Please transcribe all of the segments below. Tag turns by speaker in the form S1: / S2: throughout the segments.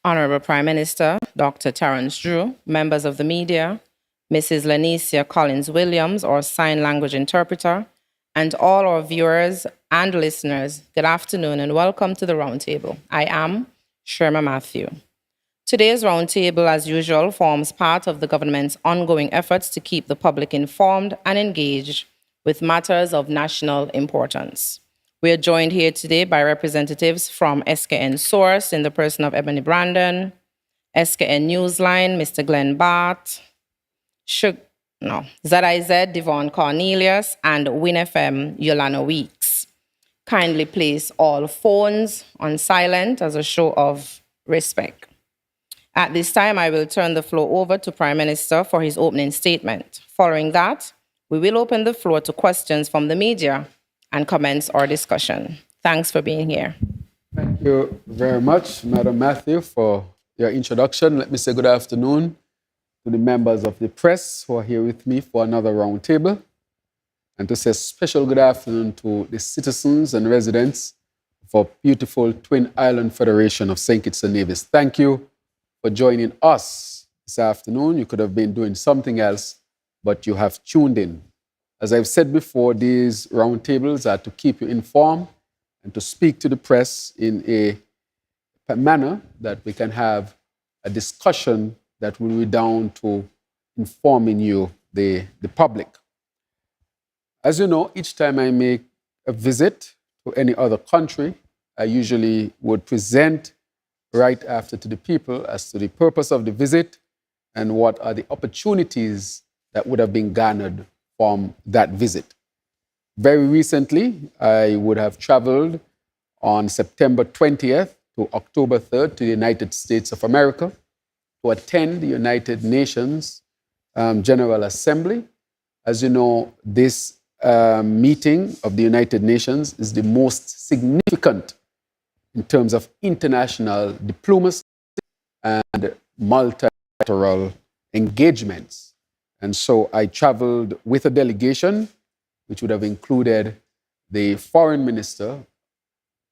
S1: Honorable Prime Minister, Dr. Terrance Drew, members of the media, Mrs. Lanicia Collins-Williams, our sign language interpreter, and all our viewers and listeners, good afternoon and welcome to the Roundtable. I am Sherma Matthew. Today's Roundtable, as usual, forms part of the government's ongoing efforts to keep the public informed and engaged with matters of national importance. We are joined here today by representatives from SKN Source in the person of Ebony Brandon, SKN Newsline, Mr. Glenn Barth, ZIZ Devon Cornelius, and WinFM Yolanda Weeks. Kindly place all phones on silent as a show of respect. At this time, I will turn the floor over to Prime Minister for his opening statement. Following that, we will open the floor to questions from the media and commence our discussion. Thanks for being here.
S2: Thank you very much, Madam Matthew, for your introduction. Let me say good afternoon to the members of the press who are here with me for another roundtable, and to say a special good afternoon to the citizens and residents of beautiful Twin Island Federation of St. Kitts and Nevis. Thank you for joining us this afternoon. You could have been doing something else, but you have tuned in. As I've said before, these roundtables are to keep you informed and to speak to the press in a manner that we can have a discussion that will be down to informing you, the public. As you know, each time I make a visit to any other country, I usually would present right after to the people as to the purpose of the visit and what are the opportunities that would have been garnered from that visit. Very recently, I would have traveled on September 20th to October 3rd to the United States of America to attend the United Nations General Assembly. As you know, this meeting of the United Nations is the most significant in terms of international diplomacy and multilateral engagements. And so I traveled with a delegation, which would have included the foreign minister,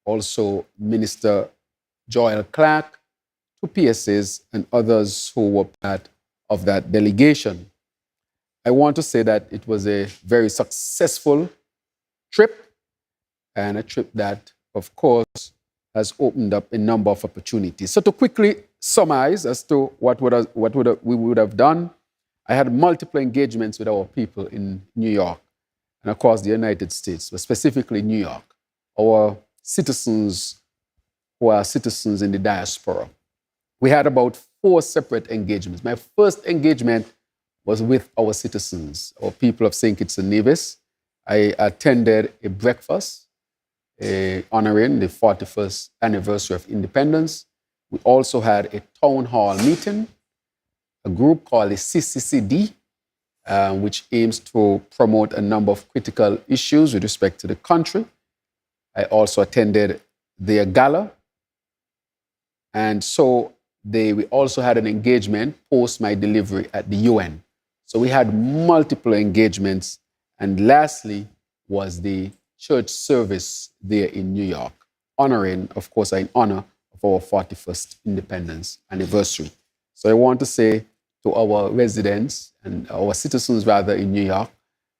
S2: also Minister Joel Clark, two PSAs, and others who were part of that delegation. I want to say that it was a very successful trip, and a trip that, of course, has opened up a number of opportunities. So to quickly summarize as to what we would have done, I had multiple engagements with our people in New York and across the United States, but specifically New York, our citizens who are citizens in the diaspora. We had about 4 separate engagements. My first engagement was with our citizens, our people of St. Kitts and Nevis. I attended a breakfast honoring the 41st anniversary of independence. We also had a town hall meeting, a group called the CCCD, which aims to promote a number of critical issues with respect to the country. I also attended their gala. And so we also had an engagement post my delivery at the UN. So we had multiple engagements. And lastly was the church service there in New York, honoring, of course, in honor of our 41st independence anniversary. So I want to say to our residents and our citizens, rather, in New York,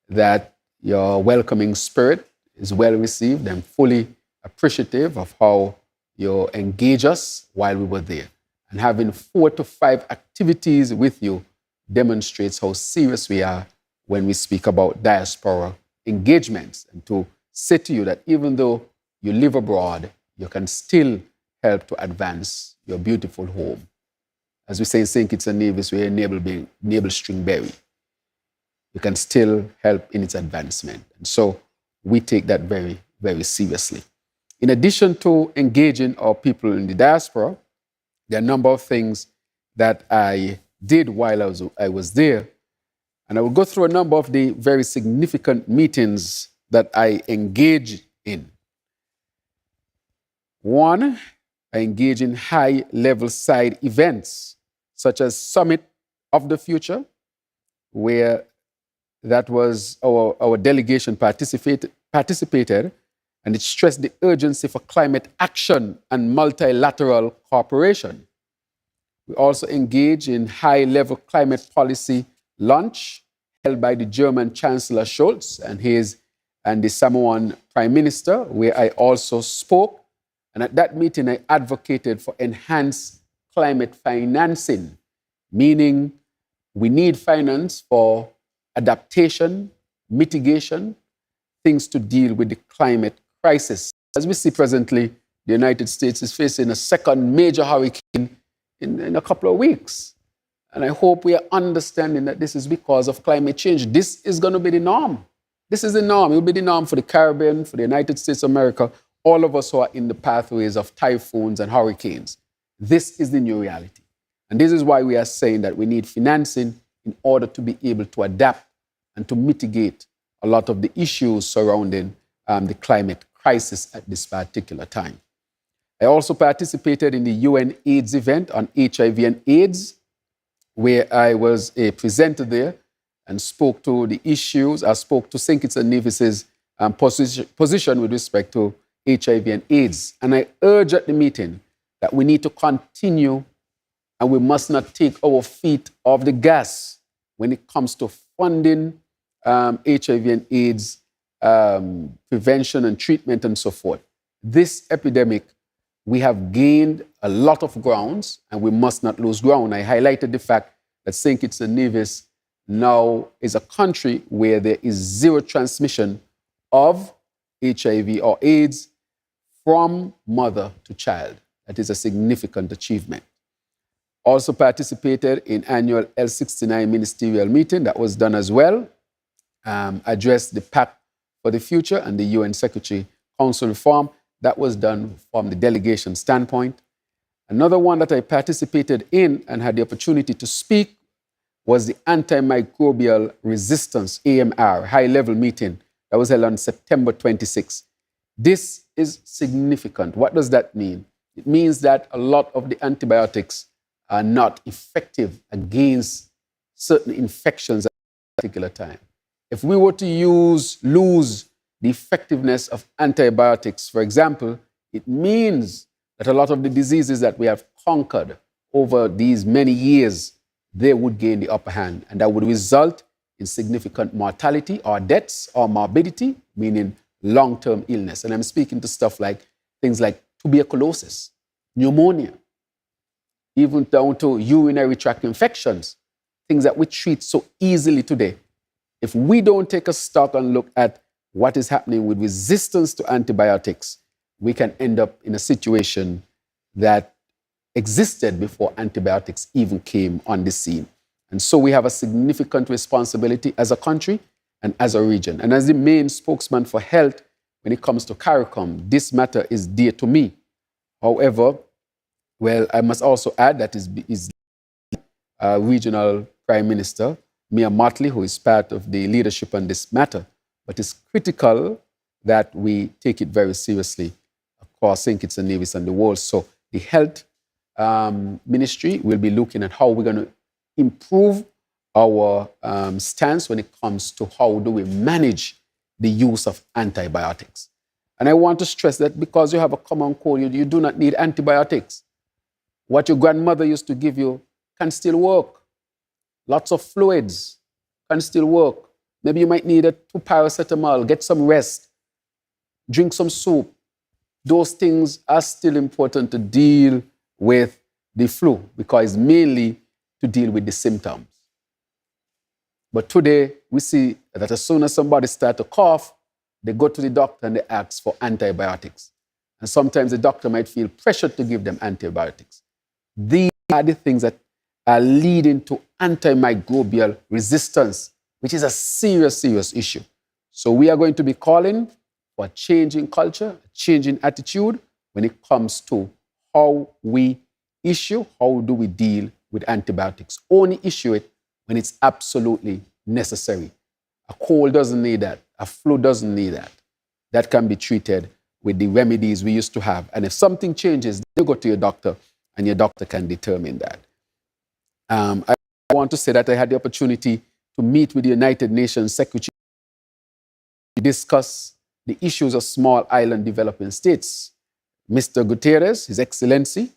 S2: that your welcoming spirit is well received. I'm fully appreciative of how you engage us while we were there. And having 4 to 5 activities with you demonstrates how serious we are when we speak about diaspora engagements. And to say to you that even though you live abroad, you can still help to advance your beautiful home. As we say in St. Kitts and Nevis, we're a navel string berry. You can still help in its advancement. And so we take that very, very seriously. In addition to engaging our people in the diaspora, there are a number of things that I did while I was there. And I will go through a number of the very significant meetings that I engaged in. One, I engage in high-level side events, such as Summit of the Future, where that was our delegation participated, and it stressed the urgency for climate action and multilateral cooperation. We also engage in high-level climate policy lunch held by the German Chancellor Scholz and the Samoan Prime Minister, where I also spoke. And at that meeting, I advocated for enhanced climate financing, meaning we need finance for adaptation, mitigation, things to deal with the climate crisis. As we see presently, the United States is facing a second major hurricane in a couple of weeks. And I hope we are understanding that this is because of climate change. This is going to be the norm. This is the norm. It will be the norm for the Caribbean, for the United States of America, all of us who are in the pathways of typhoons and hurricanes. This is the new reality. And this is why we are saying that we need financing in order to be able to adapt and to mitigate a lot of the issues surrounding the climate crisis at this particular time. I also participated in the UN AIDS event on HIV and AIDS, where I was a presenter there and spoke to the issues. I spoke to St. Kitts and Nevis's position with respect to HIV and AIDS. And I urged at the meeting that we need to continue and we must not take our feet off the gas when it comes to funding HIV and AIDS prevention and treatment and so forth. This epidemic, we have gained a lot of grounds and we must not lose ground. I highlighted the fact that St. Kitts and Nevis now is a country where there is zero transmission of HIV or AIDS from mother to child. That is a significant achievement. Also participated in annual L69 ministerial meeting that was done as well. Addressed the Pact for the Future and the UN Secretary Council reform. That was done from the delegation standpoint. Another one that I participated in and had the opportunity to speak was the Antimicrobial Resistance, AMR, high-level meeting that was held on September 26. This is significant. What does that mean? It means that a lot of the antibiotics are not effective against certain infections at a particular time. If we were to lose the effectiveness of antibiotics, for example, it means that a lot of the diseases that we have conquered over these many years, they would gain the upper hand. And that would result in significant mortality or deaths or morbidity, meaning long-term illness. And I'm speaking to things like tuberculosis, pneumonia, even down to urinary tract infections, things that we treat so easily today. If we don't take a stock and look at what is happening with resistance to antibiotics, we can end up in a situation that existed before antibiotics even came on the scene. And so we have a significant responsibility as a country and as a region. And as the main spokesman for health, when it comes to CARICOM, this matter is dear to me. However, well, I must also add that is regional Prime Minister, Mia Motley, who is part of the leadership on this matter. But it's critical that we take it very seriously across St. Kitts and Nevis and the world. So the health ministry will be looking at how we're going to improve our stance when it comes to how do we manage the use of antibiotics. And I want to stress that because you have a common cold, you do not need antibiotics. What your grandmother used to give you can still work. Lots of fluids can still work. Maybe you might need 2 paracetamol, get some rest, drink some soup. Those things are still important to deal with the flu because mainly to deal with the symptoms. But today, we see that as soon as somebody starts to cough, they go to the doctor and they ask for antibiotics. And sometimes the doctor might feel pressured to give them antibiotics. These are the things that are leading to antimicrobial resistance, which is a serious, serious issue. So we are going to be calling for a change in culture, a change in attitude when it comes to how we how do we deal with antibiotics. Only issue it when it's absolutely necessary. A cold doesn't need that. A flu doesn't need that. That can be treated with the remedies we used to have. And if something changes, you go to your doctor and your doctor can determine that. I want to say that I had the opportunity to meet with the United Nations Secretary to discuss the issues of small island developing states. Mr. Guterres, His Excellency,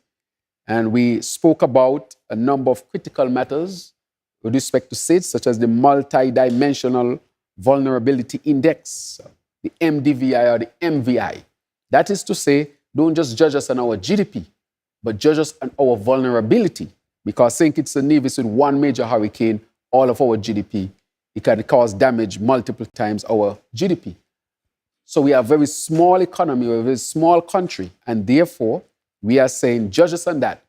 S2: And we spoke about a number of critical matters with respect to states, such as the multidimensional vulnerability index, the MDVI or the MVI. That is to say, don't just judge us on our GDP, but judge us on our vulnerability. Because St. Kitts and Nevis, with one major hurricane, all of our GDP, it can cause damage multiple times our GDP. So we are a very small economy, we're a very small country, and therefore we are saying judge us on that.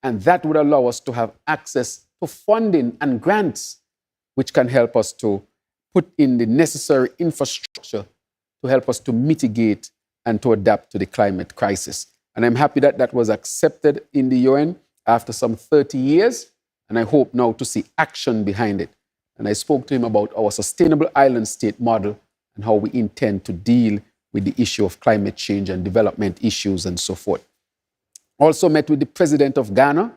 S2: And that would allow us to have access to funding and grants, which can help us to put in the necessary infrastructure to help us to mitigate and to adapt to the climate crisis. And I'm happy that that was accepted in the UN after some 30 years, and I hope now to see action behind it. And I spoke to him about our sustainable island state model and how we intend to deal with the issue of climate change and development issues and so forth. Also met with the president of Ghana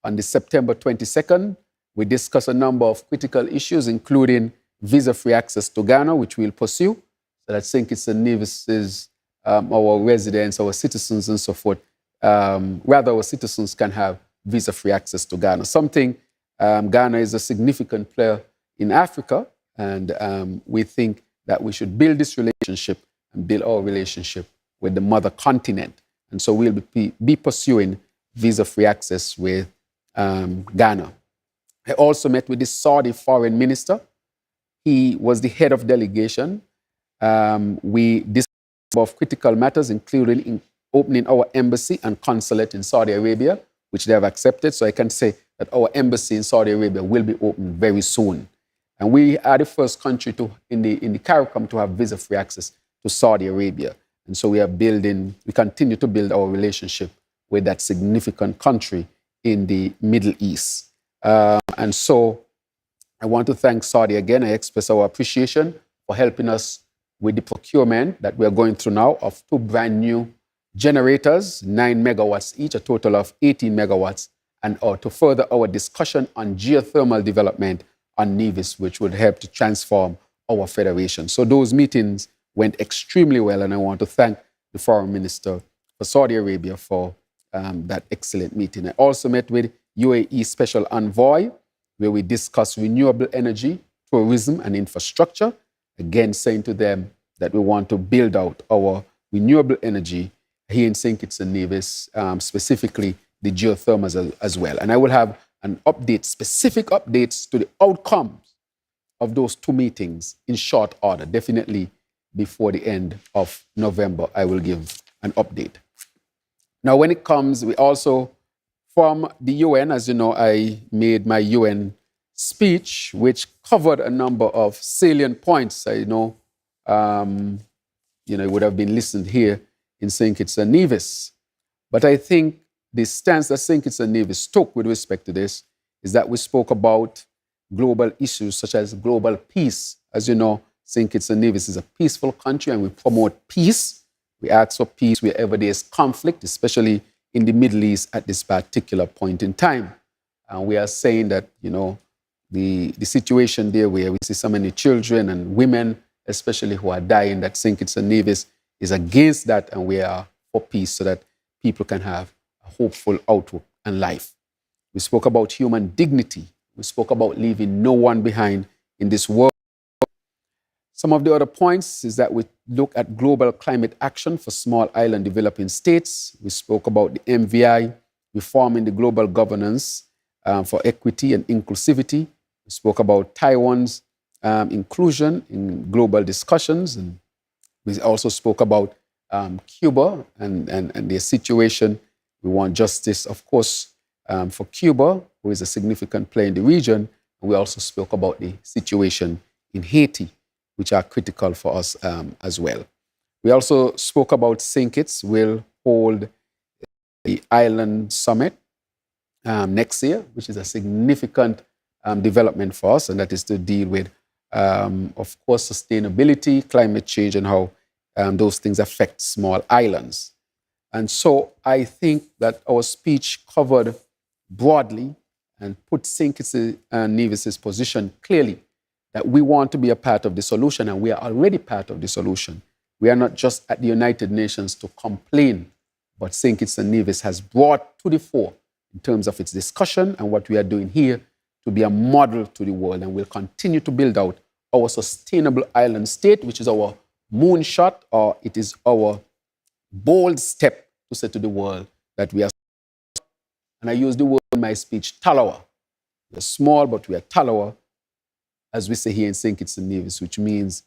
S2: on the September 22nd. We discussed a number of critical issues, including visa-free access to Ghana, which we'll pursue, so that St. Kitts and Nevis, our residents, our citizens and so forth, rather our citizens can have visa-free access to Ghana. Something, Ghana is a significant player in Africa, and we think that we should build this relationship and build our relationship with the mother continent. And so we'll be pursuing visa-free access with Ghana. I also met with the Saudi foreign minister. He was the head of delegation. We discussed about critical matters, including opening our embassy and consulate in Saudi Arabia, which they have accepted. So I can say that our embassy in Saudi Arabia will be opened very soon. And we are the first country in the CARICOM to have visa-free access to Saudi Arabia. And so we continue to build our relationship with that significant country in the Middle East. And so I want to thank Saudi again. I express our appreciation for helping us with the procurement that we are going through now of 2 brand new generators, 9 megawatts each, a total of 18 megawatts, and to further our discussion on geothermal development on Nevis, which would help to transform our federation. So those meetings went extremely well, and I want to thank the foreign minister for Saudi Arabia for that excellent meeting. I also met with UAE Special Envoy, where we discussed renewable energy, tourism, and infrastructure, again saying to them that we want to build out our renewable energy here in St. Kitts and Nevis, specifically the geothermal as well. And I will have an update, specific updates to the outcomes of those 2 meetings in short order. Definitely before the end of November, I will give an update. Now, when it comes, we also, from the UN, as you know, I made my UN speech, which covered a number of salient points. I know, it would have been listened here in St. Kitts and Nevis. But I think the stance that St. Kitts and Nevis took with respect to this is that we spoke about global issues such as global peace. As you know, St. Kitts and Nevis is a peaceful country and we promote peace. We ask for peace wherever there is conflict, especially in the Middle East at this particular point in time. And we are saying that, the situation there where we see so many children and women, especially who are dying, that St. Kitts and Nevis is against that, and we are for peace so that people can have a hopeful outlook and life. We spoke about human dignity. We spoke about leaving no one behind in this world. Some of the other points is that we look at global climate action for small island developing states. We spoke about the MVI, reforming the global governance for equity and inclusivity. We spoke about Taiwan's inclusion in global discussions. And we also spoke about Cuba and their situation. We want justice, of course, for Cuba, who is a significant player in the region. And we also spoke about the situation in Haiti, which are critical for us as well. We also spoke about St. Kitts will hold the Island Summit next year, which is a significant development for us, and that is to deal with, of course, sustainability, climate change, and how those things affect small islands. And so I think that our speech covered broadly and put St. Kitts and Nevis's position clearly that we want to be a part of the solution, and we are already part of the solution. We are not just at the United Nations to complain, but St. Kitts and Nevis has brought to the fore in terms of its discussion and what we are doing here to be a model to the world. And we'll continue to build out our sustainable island state, which is our moonshot, or it is our bold step to say to the world that we are, and I use the word in my speech, Talawa. We are small, but we are Talawa, as we say here in St. Kitts and Nevis, which means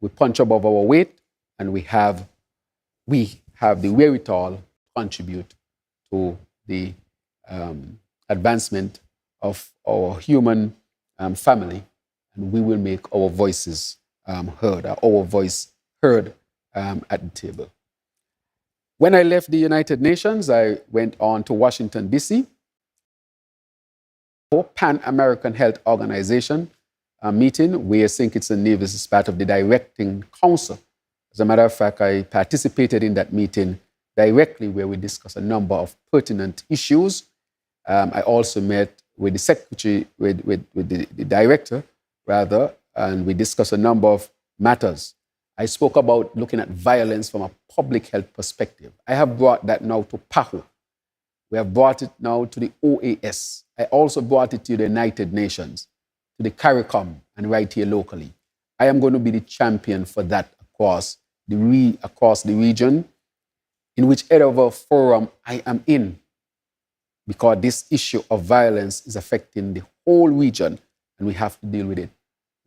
S2: we punch above our weight and we have the wherewithal to contribute to the advancement of our human family, and we will make our voices heard, our voice heard at the table. When I left the United Nations, I went on to Washington, D.C. for Pan-American Health Organization meeting, where St. Kitts and Nevis is part of the directing council. As a matter of fact, I participated in that meeting directly, where we discussed a number of pertinent issues. I also met with the secretary, with the director, rather, and we discussed a number of matters. I spoke about looking at violence from a public health perspective. I have brought that now to PAHO. We have brought it now to the OAS. I also brought it to the United Nations, to the CARICOM, and right here locally. I am going to be the champion for that across the region, in whichever forum I am in, because this issue of violence is affecting the whole region, and we have to deal with it,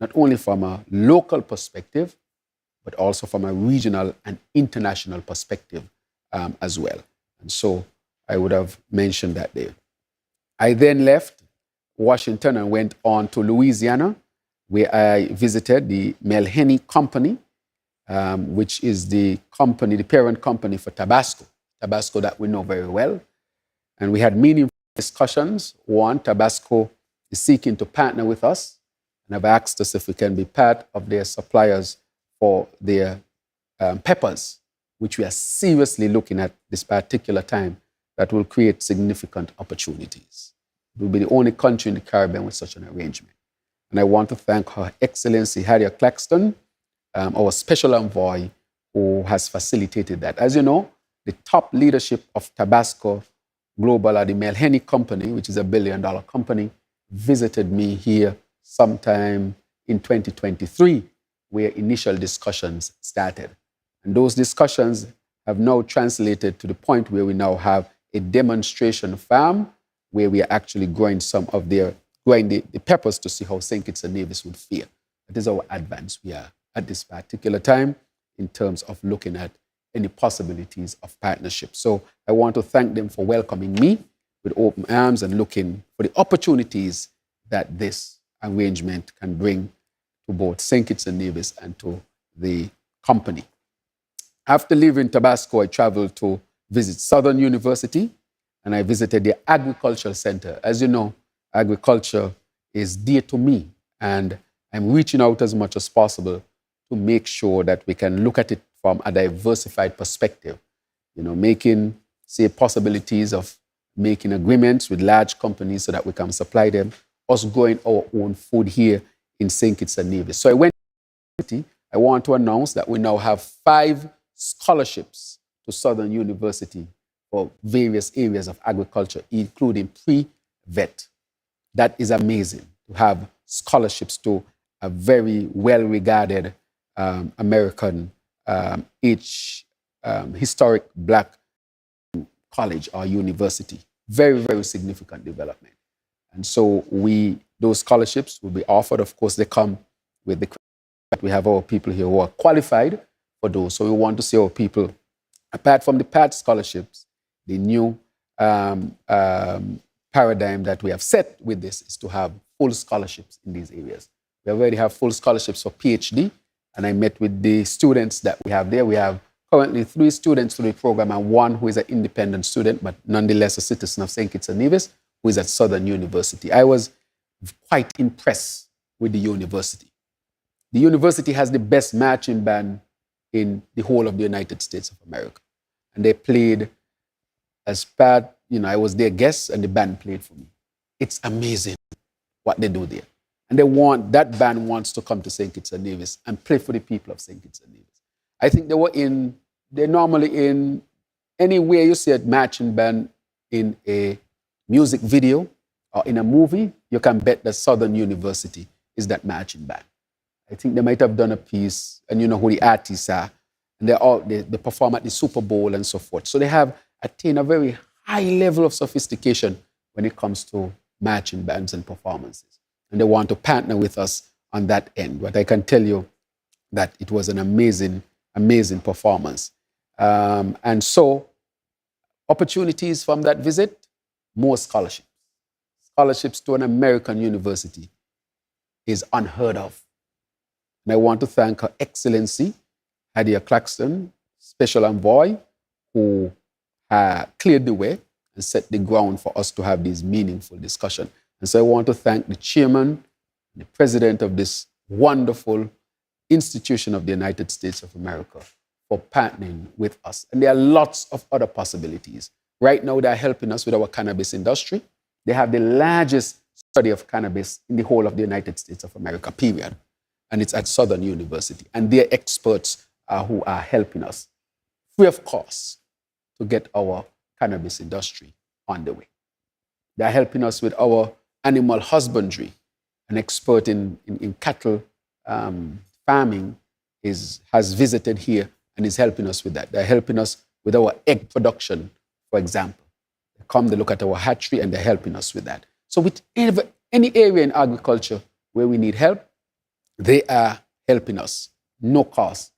S2: not only from a local perspective, but also from a regional and international perspective as well. And so I would have mentioned that there. I then left Washington and went on to Louisiana, where I visited the Melhenny Company, which is the company, the parent company for Tabasco that we know very well. And we had meaningful discussions. One, Tabasco is seeking to partner with us and have asked us if we can be part of their suppliers for their peppers, which we are seriously looking at this particular time, that will create significant opportunities. We'll be the only country in the Caribbean with such an arrangement. And I want to thank Her Excellency Harriet Claxton, our special envoy, who has facilitated that. As you know, the top leadership of Tabasco Global, or the Melhenny Company, which is a $1 billion company, visited me here sometime in 2023, where initial discussions started. And those discussions have now translated to the point where we now have a demonstration farm where we are actually growing the peppers to see how St. Kitts and Nevis would fare. That is how advanced we are at this particular time in terms of looking at any possibilities of partnership. So I want to thank them for welcoming me with open arms and looking for the opportunities that this arrangement can bring to both St. Kitts and Nevis and to the company. After leaving Tabasco, I traveled to visit Southern University, and I visited the Agricultural Center. As you know, agriculture is dear to me, and I'm reaching out as much as possible to make sure that we can look at it from a diversified perspective, making, possibilities of making agreements with large companies so that we can supply them, us growing our own food here in St. Kitts and Nevis. So I went to university. I want to announce that we now have 5 scholarships to Southern University for various areas of agriculture, including pre-vet. That is amazing, to have scholarships to a very well-regarded American historic Black college or university. Very, very significant development. And so those scholarships will be offered. Of course, they come with the credit. We have our people here who are qualified for those. So we want to see our people, apart from the PAD scholarships, the new paradigm that we have set with this is to have full scholarships in these areas. We already have full scholarships for PhD, and I met with the students that we have there. We have currently 3 students through the program and 1 who is an independent student, but nonetheless a citizen of St. Kitts and Nevis, who is at Southern University. I was quite impressed with the university. The university has the best marching band in the whole of the United States of America. And they played as part, I was their guest and the band played for me. It's amazing what they do there. And that band wants to come to St. Kitts and Nevis and play for the people of St. Kitts and Nevis. I think they're normally in, anywhere you see a marching band in a music video or in a movie, you can bet that Southern University is that marching band. I think they might have done a piece, and you know who the artists are, and they perform at the Super Bowl and so forth. So they have attained a very high level of sophistication when it comes to marching bands and performances. And they want to partner with us on that end. But I can tell you that it was an amazing, amazing performance. And so, opportunities from that visit, more scholarships. Scholarships to an American university is unheard of. And I want to thank Her Excellency, Hadia Claxton, Special Envoy, who cleared the way and set the ground for us to have these meaningful discussions. And so I want to thank the chairman, the president of this wonderful institution of the United States of America for partnering with us. And there are lots of other possibilities. Right now, they're helping us with our cannabis industry. They have the largest study of cannabis in the whole of the United States of America, period. And it's at Southern University. And they're experts who are helping us free of cost to get our cannabis industry on the way. They're helping us with our animal husbandry. An expert in cattle farming has visited here and is helping us with that. They're helping us with our egg production, for example. They come, they look at our hatchery, and they're helping us with that. So with any area in agriculture where we need help, they are helping us, no cost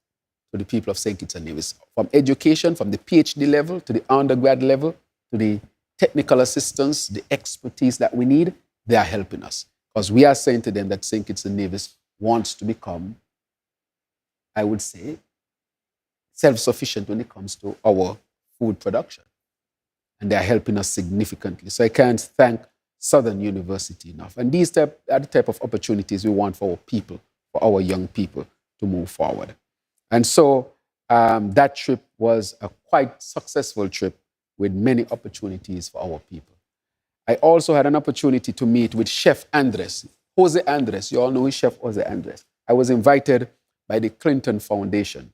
S2: to the people of St. Kitts and Nevis. From education, from the PhD level to the undergrad level, to the technical assistance, the expertise that we need, they are helping us. Because we are saying to them that St. Kitts and Nevis wants to become, I would say, self-sufficient when it comes to our food production. And they are helping us significantly. So I can't thank Southern University enough. And these are the type of opportunities we want for our people, for our young people to move forward. And so that trip was a quite successful trip with many opportunities for our people. I also had an opportunity to meet with Chef Andres, Jose Andres. You all know Chef Jose Andres. I was invited by the Clinton Foundation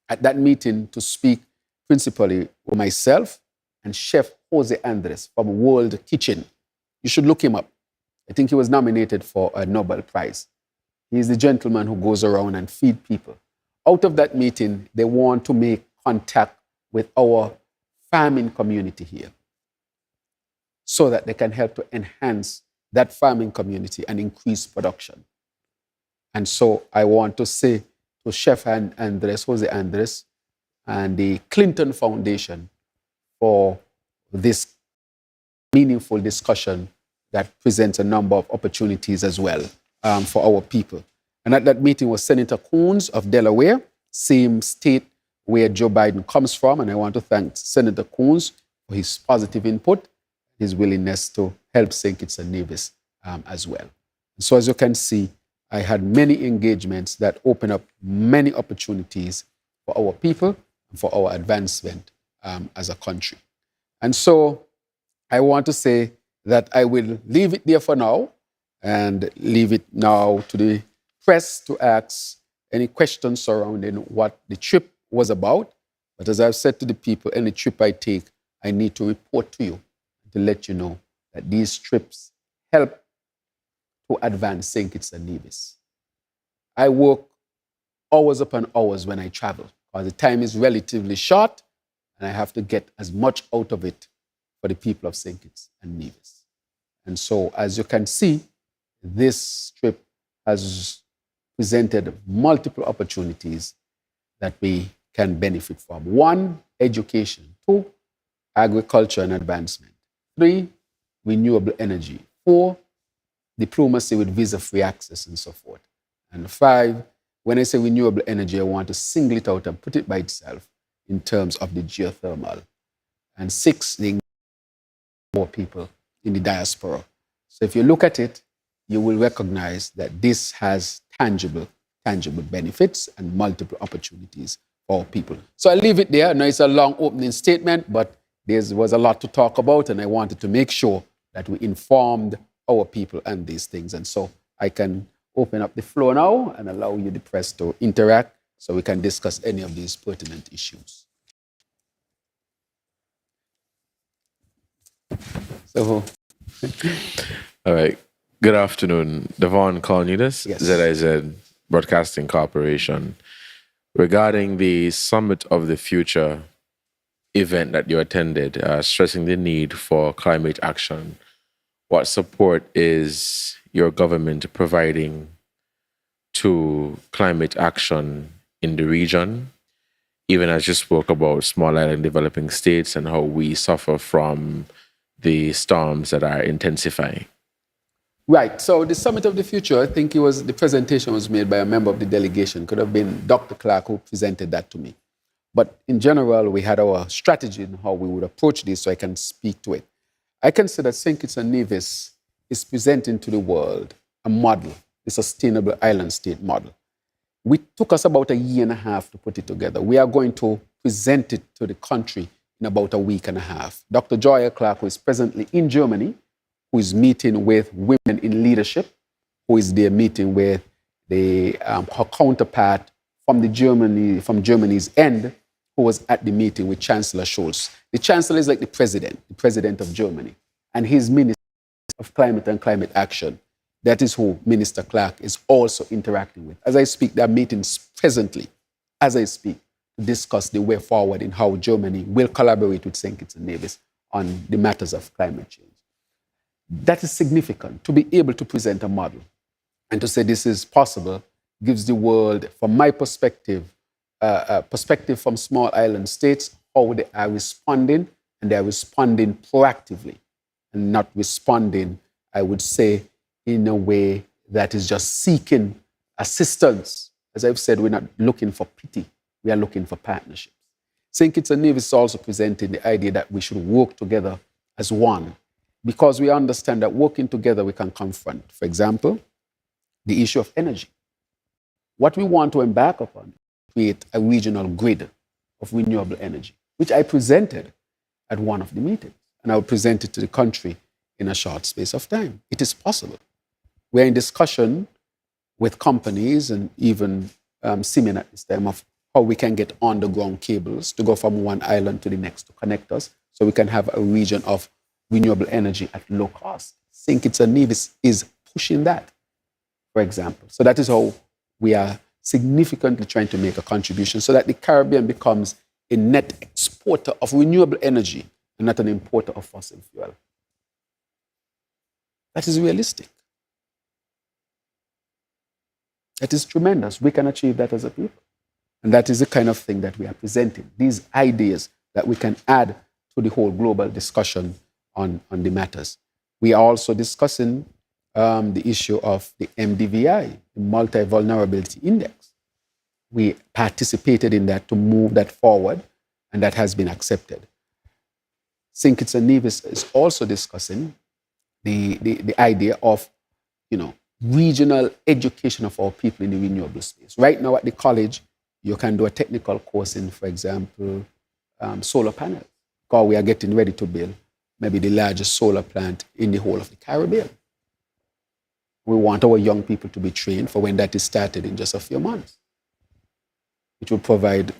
S2: at that meeting to speak principally with myself and Chef Jose Andres from World Kitchen. You should look him up. I think he was nominated for a Nobel Prize. He's the gentleman who goes around and feeds people. Out of that meeting, they want to make contact with our farming community here so that they can help to enhance that farming community and increase production. And so I want to say to Chef Andres, Jose Andres, and the Clinton Foundation for this meaningful discussion that presents a number of opportunities as well for our people. And at that meeting was Senator Coons of Delaware, same state where Joe Biden comes from. And I want to thank Senator Coons for his positive input, his willingness to help St. Kitts and Nevis as well. And so as you can see, I had many engagements that open up many opportunities for our people and for our advancement as a country. And so I want to say that I will leave it there for now and leave it now to the press to ask any questions surrounding what the trip was about. But as I've said to the people, any trip I take, I need to report to you to let you know that these trips help to advance St. Kitts and Nevis. I work hours upon hours when I travel because the time is relatively short and I have to get as much out of it for the people of St. Kitts and Nevis. And so, as you can see, this trip has presented multiple opportunities that we can benefit from. 1, education. 2, agriculture and advancement. 3, renewable energy. 4, diplomacy with visa-free access and so forth. And 5, when I say renewable energy, I want to single it out and put it by itself in terms of the geothermal. And 6, the more people in the diaspora. So if you look at it, you will recognize that this has tangible benefits and multiple opportunities for people. So I'll leave it there. I know it's a long opening statement, but there was a lot to talk about, and I wanted to make sure that we informed our people and these things. And so I can open up the floor now and allow you, the press, to interact so we can discuss any of these pertinent issues. So,
S3: All right. Good afternoon. Devon Cornelius,
S2: Yes.
S3: ZIZ Broadcasting Corporation. Regarding the Summit of the Future event that you attended, stressing the need for climate action, what support is your government providing to climate action in the region? Even as you spoke about small island developing states and how we suffer from the storms that are intensifying.
S2: right. So the Summit of the Future, I think the presentation was made by a member of the delegation. Could have been Dr. Clark who presented that to me. But in general, we had our strategy in how we would approach this, so I can speak to it. I can say that St. Kitts and Nevis is presenting to the world a model, the sustainable island state model. We took us about a year and a half to put it together. We are going to present it to the country in about a week and a half. Dr. Joya Clark, who is presently in Germany, who is meeting with women in leadership, who is there meeting with her counterpart from Germany's end, who was at the meeting with Chancellor Scholz. The Chancellor is like the president of Germany, and his Minister of Climate and Climate Action. That is who Minister Clark is also interacting with. As I speak, there are meetings presently, as I speak, to discuss the way forward in how Germany will collaborate with St. Kitts and Nevis on the matters of climate change. That is significant, to be able to present a model and to say this is possible gives the world, from my perspective, a perspective from small island states, how they are responding, and they are responding proactively and not responding, I would say, in a way that is just seeking assistance. As I've said, we're not looking for pity, we are looking for partnerships. St. Kitts and Nevis is also presenting the idea that we should work together as one, because we understand that working together we can confront, for example, the issue of energy. What we want to embark upon, create a regional grid of renewable energy, which I presented at one of the meetings, and I will present it to the country in a short space of time. It is possible. We're in discussion with companies and even Siemens at this time of how we can get underground cables to go from one island to the next to connect us, so we can have a region of renewable energy at low cost. St. Kitts and Nevis is pushing that, for example. So that is how we are significantly trying to make a contribution so that the Caribbean becomes a net exporter of renewable energy and not an importer of fossil fuel. That is realistic. That is tremendous. We can achieve that as a people. And that is the kind of thing that we are presenting, these ideas that we can add to the whole global discussion on the matters. We are also discussing the issue of the MDVI, the Multi-Vulnerability Index. We participated in that to move that forward, and that has been accepted. St. Kitts and Nevis is also discussing the idea of, regional education of our people in the renewable space. Right now at the college, you can do a technical course in, for example, solar panels, because we are getting ready to build maybe the largest solar plant in the whole of the Caribbean. We want our young people to be trained for when that is started in just a few months. It will provide,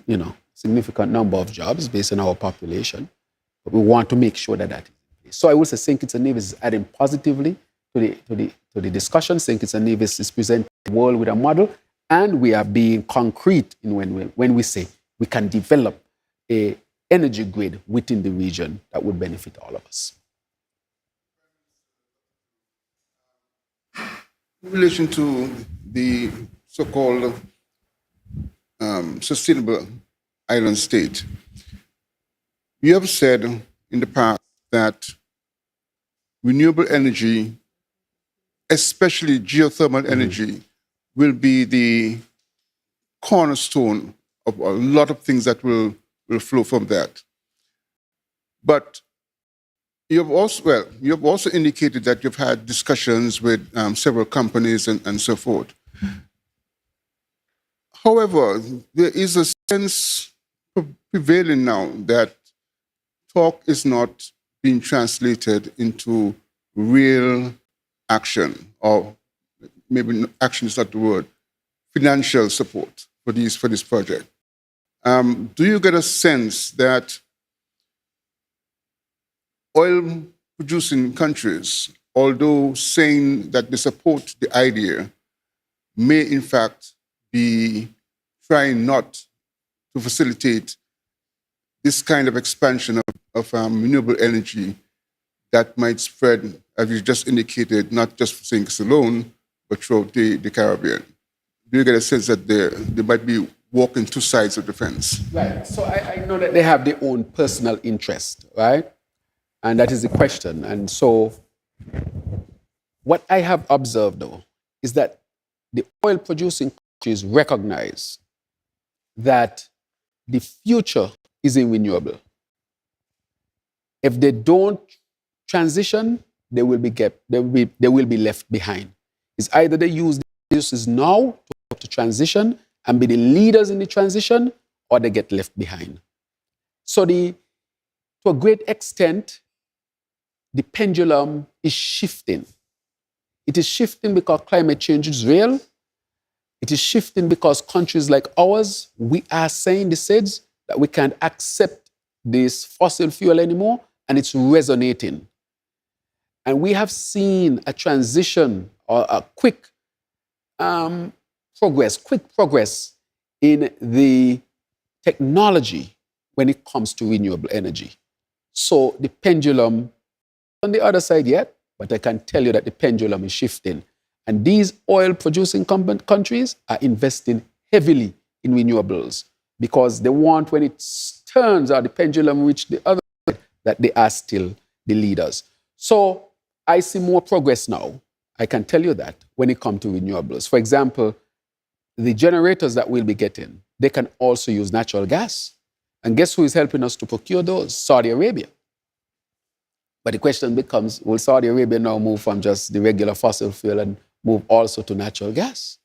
S2: significant number of jobs based on our population, but we want to make sure that that is in place. So I would say St. Kitts and Nevis is adding positively to the discussion. St. Kitts and Nevis is presenting the world with a model, and we are being concrete in when we say we can develop a energy grid within the region that would benefit all of us.
S4: In relation to the so-called sustainable island state, you have said in the past that renewable energy, especially geothermal energy, will be the cornerstone of a lot of things that will flow from that. But you have also indicated that you've had discussions with several companies and so forth. However, there is a sense prevailing now that talk is not being translated into real action, or maybe action is not the word, financial support for this project. Do you get a sense that oil producing countries, although saying that they support the idea, may in fact be trying not to facilitate this kind of expansion of renewable energy that might spread, as you just indicated, not just for St. Kitts alone, but throughout the Caribbean. Do you get a sense that they might be walking two sides of the fence?
S2: Right. So I know that they have their own personal interest, right? And that is the question. And so what I have observed, though, is that the oil-producing countries recognize that the future is in renewable. If they don't transition, they will be left behind. It's either they use the resources now to transition and be the leaders in the transition, or they get left behind. So to a great extent, the pendulum is shifting. It is shifting because climate change is real. It is shifting because countries like ours, we are saying the SIDS that we can't accept this fossil fuel anymore, and it's resonating. And we have seen a transition or a quick progress in the technology when it comes to renewable energy. So the pendulum, on the other side yet, but I can tell you that the pendulum is shifting. And these oil-producing countries are investing heavily in renewables because they want, when it turns or the pendulum reach the other side, that they are still the leaders. So I see more progress now. I can tell you that when it comes to renewables. For example, the generators that we'll be getting, they can also use natural gas. And guess who is helping us to procure those? Saudi Arabia. But the question becomes, will Saudi Arabia now move from just the regular fossil fuel and move also to natural gas?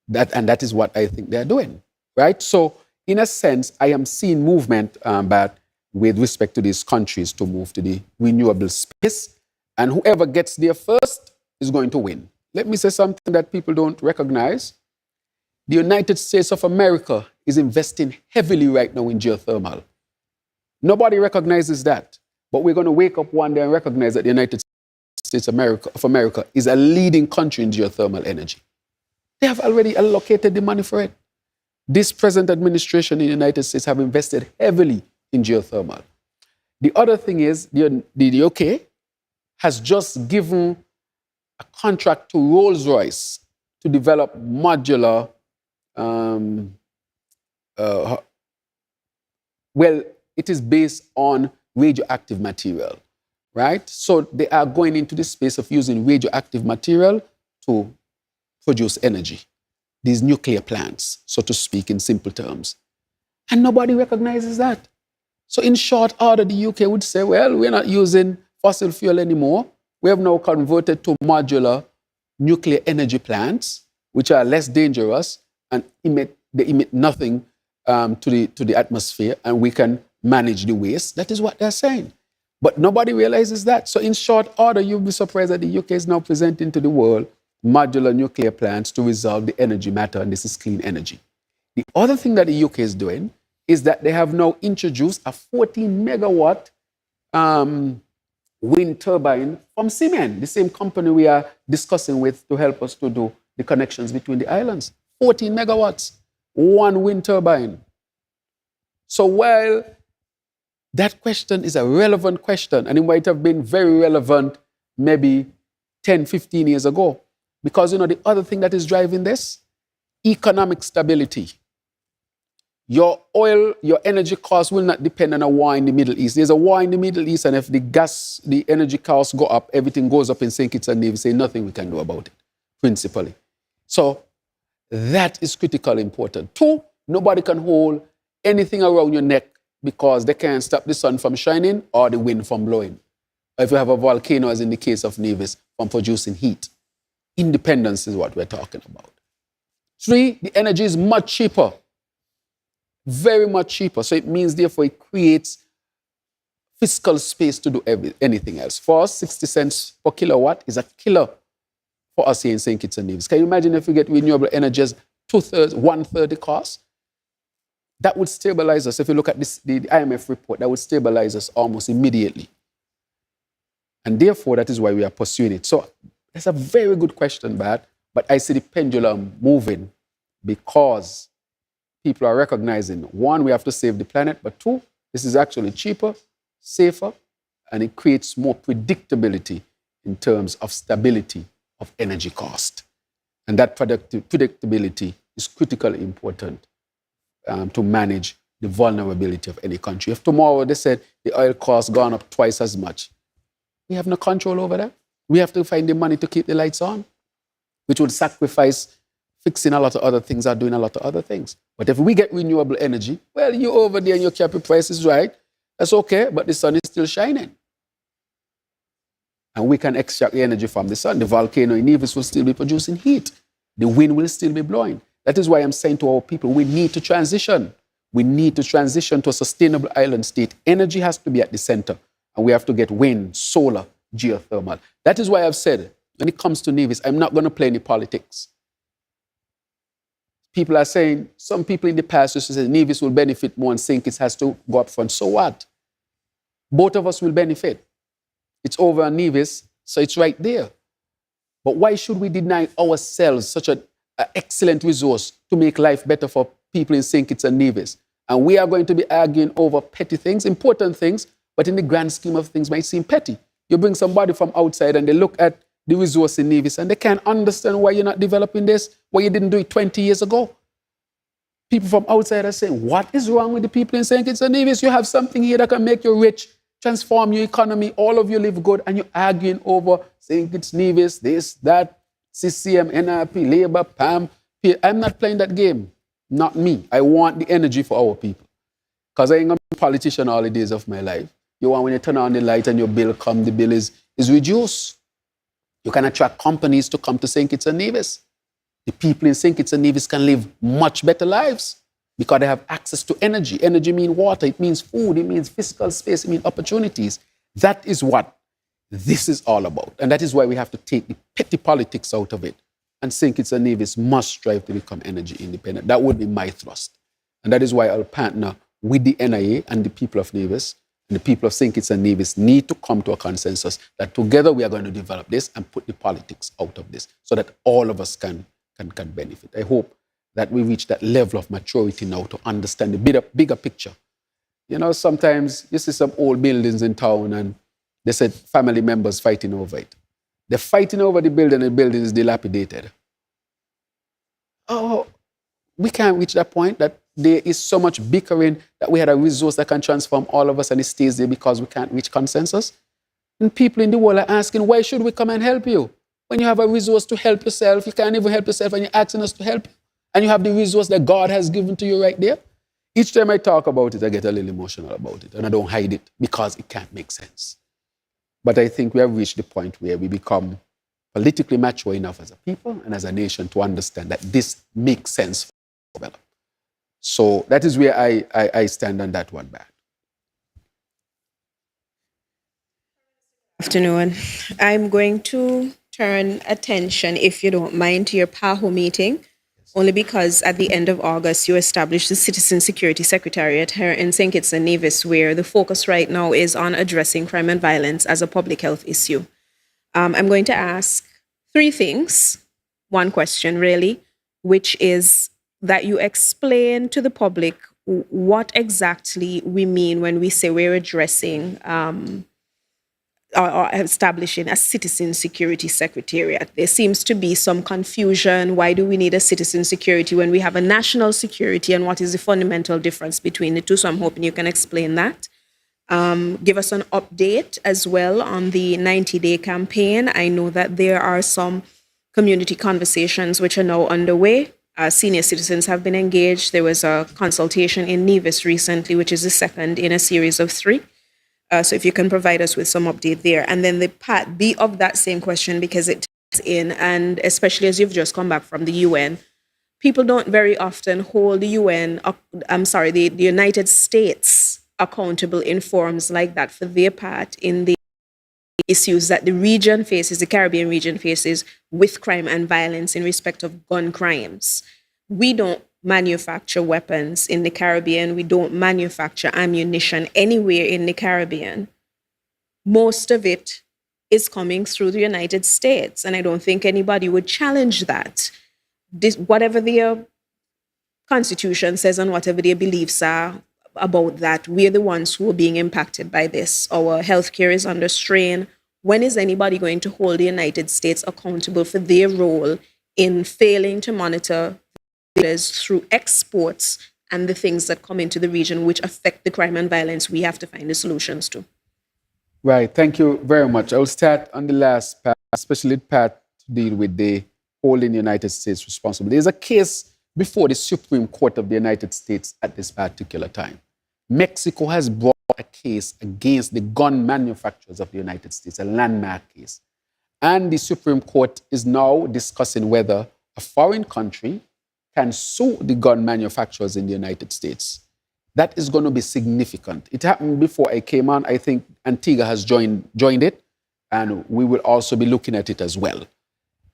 S2: That is what I think they're doing, right? So in a sense, I am seeing movement but with respect to these countries to move to the renewable space. And whoever gets there first is going to win. Let me say something that people don't recognize. The United States of America is investing heavily right now in geothermal. Nobody recognizes that. But we're going to wake up one day and recognize that the United States of America is a leading country in geothermal energy. They have already allocated the money for it. This present administration in the United States have invested heavily in geothermal. The other thing is the UK has just given a contract to Rolls-Royce to develop modular, it is based on radioactive material, right? So they are going into the space of using radioactive material to produce energy, these nuclear plants, so to speak, in simple terms. And nobody recognizes that. So in short order, the UK would say, well, we're not using fossil fuel anymore. We have now converted to modular nuclear energy plants, which are less dangerous and they emit nothing to the atmosphere, and we can manage the waste. That is what they're saying. But nobody realizes that. So in short order, you'll be surprised that the UK is now presenting to the world modular nuclear plants to resolve the energy matter, and this is clean energy. The other thing that the UK is doing is that they have now introduced a 14 megawatt wind turbine from Siemens, the same company we are discussing with to help us to do the connections between the islands. 14 megawatts, one wind turbine. So while that question is a relevant question, and it might have been very relevant maybe 10, 15 years ago, because the other thing that is driving this, economic stability. Your oil, your energy costs will not depend on a war in the Middle East. There's a war in the Middle East, and if the energy costs go up, everything goes up in St. Kitts and Nevis. Say nothing we can do about it, principally. So that is critically important. Two, nobody can hold anything around your neck because they can't stop the sun from shining or the wind from blowing. Or if you have a volcano, as in the case of Nevis, from producing heat. Independence is what we're talking about. Three, the energy is much cheaper. Very much cheaper. So it means, therefore, it creates fiscal space to do anything else. For us, 60 cents per kilowatt is a killer for us here in St. Kitts and Nevis. Can you imagine if we get renewable energy as 2/3, 1/3 the cost? That would stabilize us. If you look at the IMF report, that would stabilize us almost immediately. And therefore, that is why we are pursuing it. So that's a very good question, Bat. But I see the pendulum moving because people are recognizing, one, we have to save the planet, but two, this is actually cheaper, safer, and it creates more predictability in terms of stability of energy cost. And that predictability is critically important to manage the vulnerability of any country. If tomorrow they said the oil cost gone up twice as much, we have no control over that. We have to find the money to keep the lights on, which would sacrifice fixing a lot of other things or doing a lot of other things. But if we get renewable energy, well, you over there and your capital price is right, that's okay, but the sun is still shining. And we can extract the energy from the sun. The volcano in Nevis will still be producing heat. The wind will still be blowing. That is why I'm saying to our people, we need to transition. We need to transition to a sustainable island state. Energy has to be at the center. And we have to get wind, solar, geothermal. That is why I've said, when it comes to Nevis, I'm not going to play any politics. People are saying, some people in the past used to say Nevis will benefit more and St. Kitts has to go up front. So what? Both of us will benefit. It's over on Nevis, so it's right there. But why should we deny ourselves such an excellent resource to make life better for people in St. Kitts and Nevis? And we are going to be arguing over petty things, important things, but in the grand scheme of things might seem petty. You bring somebody from outside and they look at the resource in Nevis and they can't understand why you're not developing this, why you didn't do it 20 years ago. People from outside are saying, what is wrong with the people in St. Kitts and Nevis? You have something here that can make you rich, transform your economy, all of you live good, and you're arguing over St. Kitts, Nevis, this, that, CCM, NRP, Labour, PAM. I'm not playing that game. Not me. I want the energy for our people. Because I ain't going to be a politician all the days of my life. You want when you turn on the light and your bill come, the bill is reduced. You can attract companies to come to St. Kitts and Nevis. The people in St. Kitts and Nevis can live much better lives because they have access to energy. Energy means water, it means food, it means physical space, it means opportunities. That is what this is all about. And that is why we have to take the petty politics out of it. And St. Kitts and Nevis must strive to become energy independent. That would be my thrust. And that is why I'll partner with the NIA and the people of Nevis and the people of St. Kitts and Nevis need to come to a consensus that together we are going to develop this and put the politics out of this so that all of us can benefit. I hope that we reach that level of maturity now to understand the bigger picture. You know, sometimes you see some old buildings in town and they said family members fighting over it. They're fighting over the building is dilapidated. Oh, we can't reach that point that there is so much bickering that we had a resource that can transform all of us and it stays there because we can't reach consensus. And people in the world are asking, why should we come and help you? When you have a resource to help yourself, you can't even help yourself and you're asking us to help you. And you have the resource that God has given to you right there. Each time I talk about it, I get a little emotional about it and I don't hide it because it can't make sense. But I think we have reached the point where we become politically mature enough as a people and as a nation to understand that this makes sense for well. So that is where I stand on that one, Bad.
S5: Afternoon. I'm going to turn attention, if you don't mind, to your PAHO meeting, only because at the end of August, you established the Citizen Security Secretariat here in St. Kitts and Nevis, where the focus right now is on addressing crime and violence as a public health issue. I'm going to ask three things, one question really, which is that you explain to the public what exactly we mean when we say we're addressing or establishing a Citizen Security Secretariat. There seems to be some confusion. Why do we need a citizen security when we have a national security, and what is the fundamental difference between the two? So I'm hoping you can explain that. Give us an update as well on the 90-day campaign. I know that there are some community conversations which are now underway. Senior citizens have been engaged. There was a consultation in Nevis recently, which is the second in a series of 3. So if you can provide us with some update there. And then the part B of that same question, because it ties in, and especially as you've just come back from the UN, people don't very often hold the the United States accountable in forums like that for their part in the issues that the region faces, the Caribbean region faces with crime and violence in respect of gun crimes. We don't manufacture weapons in the Caribbean. We don't manufacture ammunition anywhere in the Caribbean. Most of it is coming through the United States. And I don't think anybody would challenge that. Whatever their constitution says and whatever their beliefs are about that, we're the ones who are being impacted by this. Our healthcare is under strain. When is anybody going to hold the United States accountable for their role in failing to monitor through exports and the things that come into the region which affect the crime and violence we have to find the solutions to?
S2: Right. Thank you very much. I will start on the last part, especially the part to deal with the holding the United States responsible. There's a case before the Supreme Court of the United States at this particular time. Mexico has brought a case against the gun manufacturers of the United States, a landmark case. And the Supreme Court is now discussing whether a foreign country can sue the gun manufacturers in the United States. That is going to be significant. It happened before I came on. I think Antigua has joined it, and we will also be looking at it as well.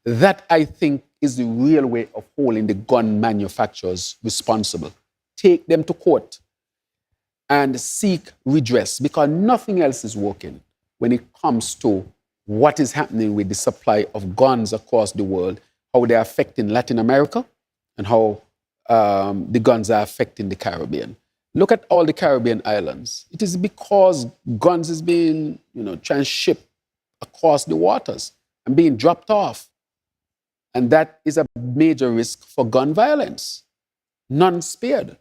S2: That, I think, is the real way of holding the gun manufacturers responsible. Take them to court and seek redress, because nothing else is working when it comes to what is happening with the supply of guns across the world, how they're affecting Latin America, and how the guns are affecting the Caribbean. Look at all the Caribbean islands. It is because guns is being, transshipped across the waters and being dropped off. And that is a major risk for gun violence. None spared.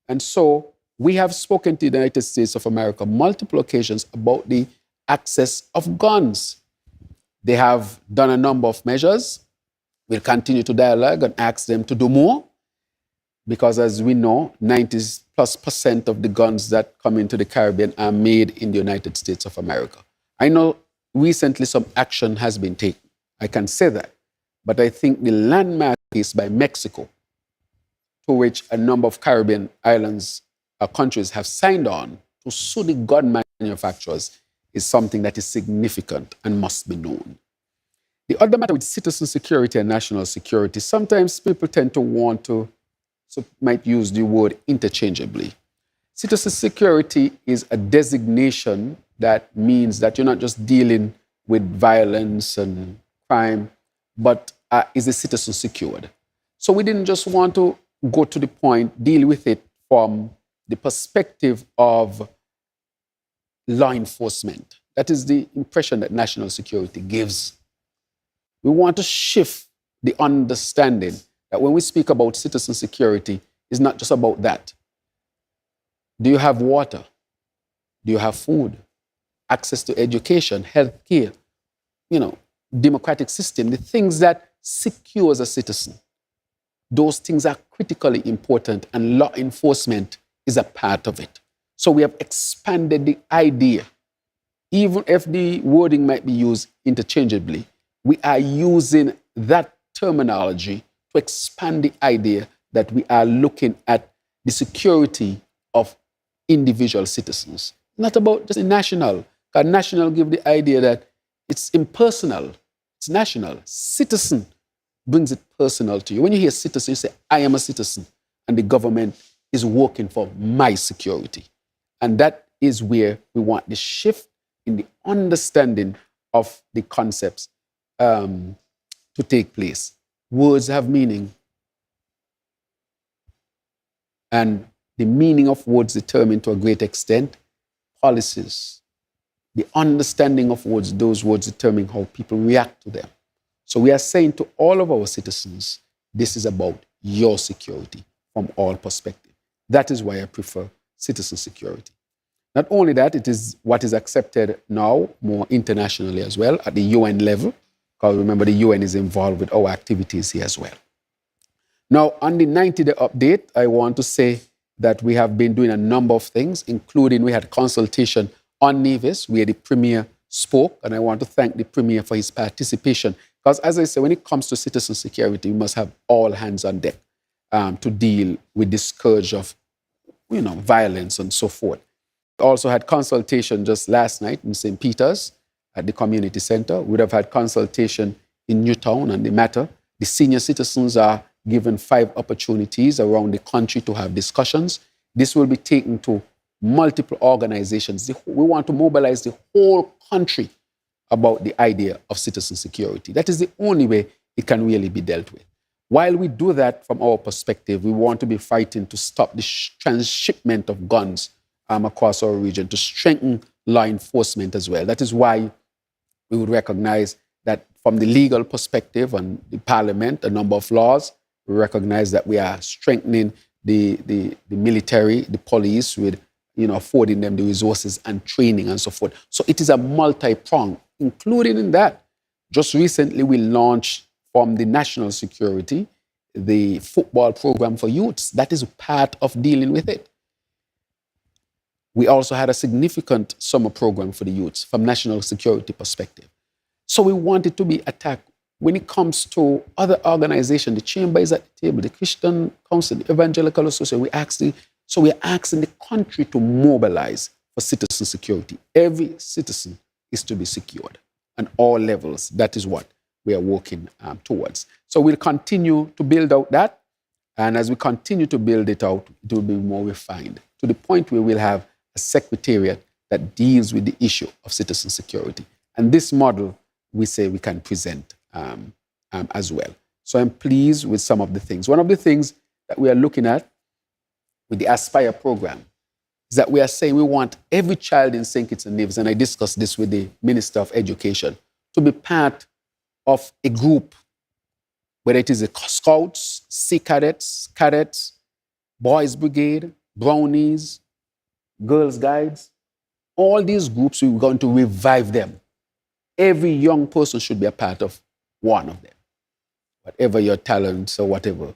S2: And so we have spoken to the United States of America multiple occasions about the access of guns. They have done a number of measures. We'll continue to dialogue and ask them to do more, because as we know, 90+% of the guns that come into the Caribbean are made in the United States of America. I know recently some action has been taken. I can say that. But I think the landmark case by Mexico, to which a number of Caribbean islands or countries have signed on to sue the gun manufacturers, is something that is significant and must be known. The other matter with citizen security and national security, sometimes people tend to want to, might use the word interchangeably. Citizen security is a designation that means that you're not just dealing with violence and crime, but is a citizen secured. So we didn't just want to go to the point, deal with it from the perspective of law enforcement. That is the impression that national security gives. We want to shift the understanding that when we speak about citizen security, it's not just about that. Do you have water? Do you have food? Access to education, health care, democratic system, the things that secures a citizen. Those things are critically important, and law enforcement is a part of it. So we have expanded the idea. Even if the wording might be used interchangeably, we are using that terminology to expand the idea that we are looking at the security of individual citizens. Not about just national, because national give the idea that it's impersonal, it's national. Citizen brings it personal to you. When you hear citizen, you say, I am a citizen, and the government is working for my security. And that is where we want the shift in the understanding of the concepts to take place. Words have meaning. And the meaning of words determine to a great extent policies. The understanding of words, those words determine how people react to them. So we are saying to all of our citizens, this is about your security from all perspectives. That is why I prefer citizen security. Not only that, it is what is accepted now more internationally as well at the UN level, because remember the UN is involved with our activities here as well. Now, on the 90-day update, I want to say that we have been doing a number of things, including we had consultation on Nevis, where the Premier spoke, and I want to thank the Premier for his participation. Because as I say, when it comes to citizen security, we must have all hands on deck to deal with this scourge of, violence and so forth. We also had consultation just last night in St. Peter's at the community center. We would have had consultation in Newtown on the matter. The senior citizens are given 5 opportunities around the country to have discussions. This will be taken to multiple organizations. We want to mobilize the whole country about the idea of citizen security. That is the only way it can really be dealt with. While we do that from our perspective, we want to be fighting to stop the transshipment of guns across our region, to strengthen law enforcement as well. That is why we would recognize that from the legal perspective and the parliament, a number of laws, we recognize that we are strengthening the military, the police, with affording them the resources and training and so forth. So it is a multi-pronged, including in that. Just recently, we launched from the national security, the football program for youths. That is part of dealing with it. We also had a significant summer program for the youths from national security perspective. So we want it to be attacked. When it comes to other organizations, the chamber is at the table, the Christian Council, the Evangelical Association, we're asking the country to mobilize for citizen security. Every citizen is to be secured on all levels. That is what we are working towards. So we'll continue to build out that. And as we continue to build it out, it will be more refined to the point where we'll have a secretariat that deals with the issue of citizen security. And this model, we say we can present as well. So I'm pleased with some of the things. One of the things that we are looking at with the Aspire program is that we are saying we want every child in St. Kitts and Nevis, and I discussed this with the Minister of Education, to be part of a group, whether it is the Scouts, Sea Cadets, Boys Brigade, Brownies, Girls Guides. All these groups, we're going to revive them. Every young person should be a part of one of them. Whatever your talents or whatever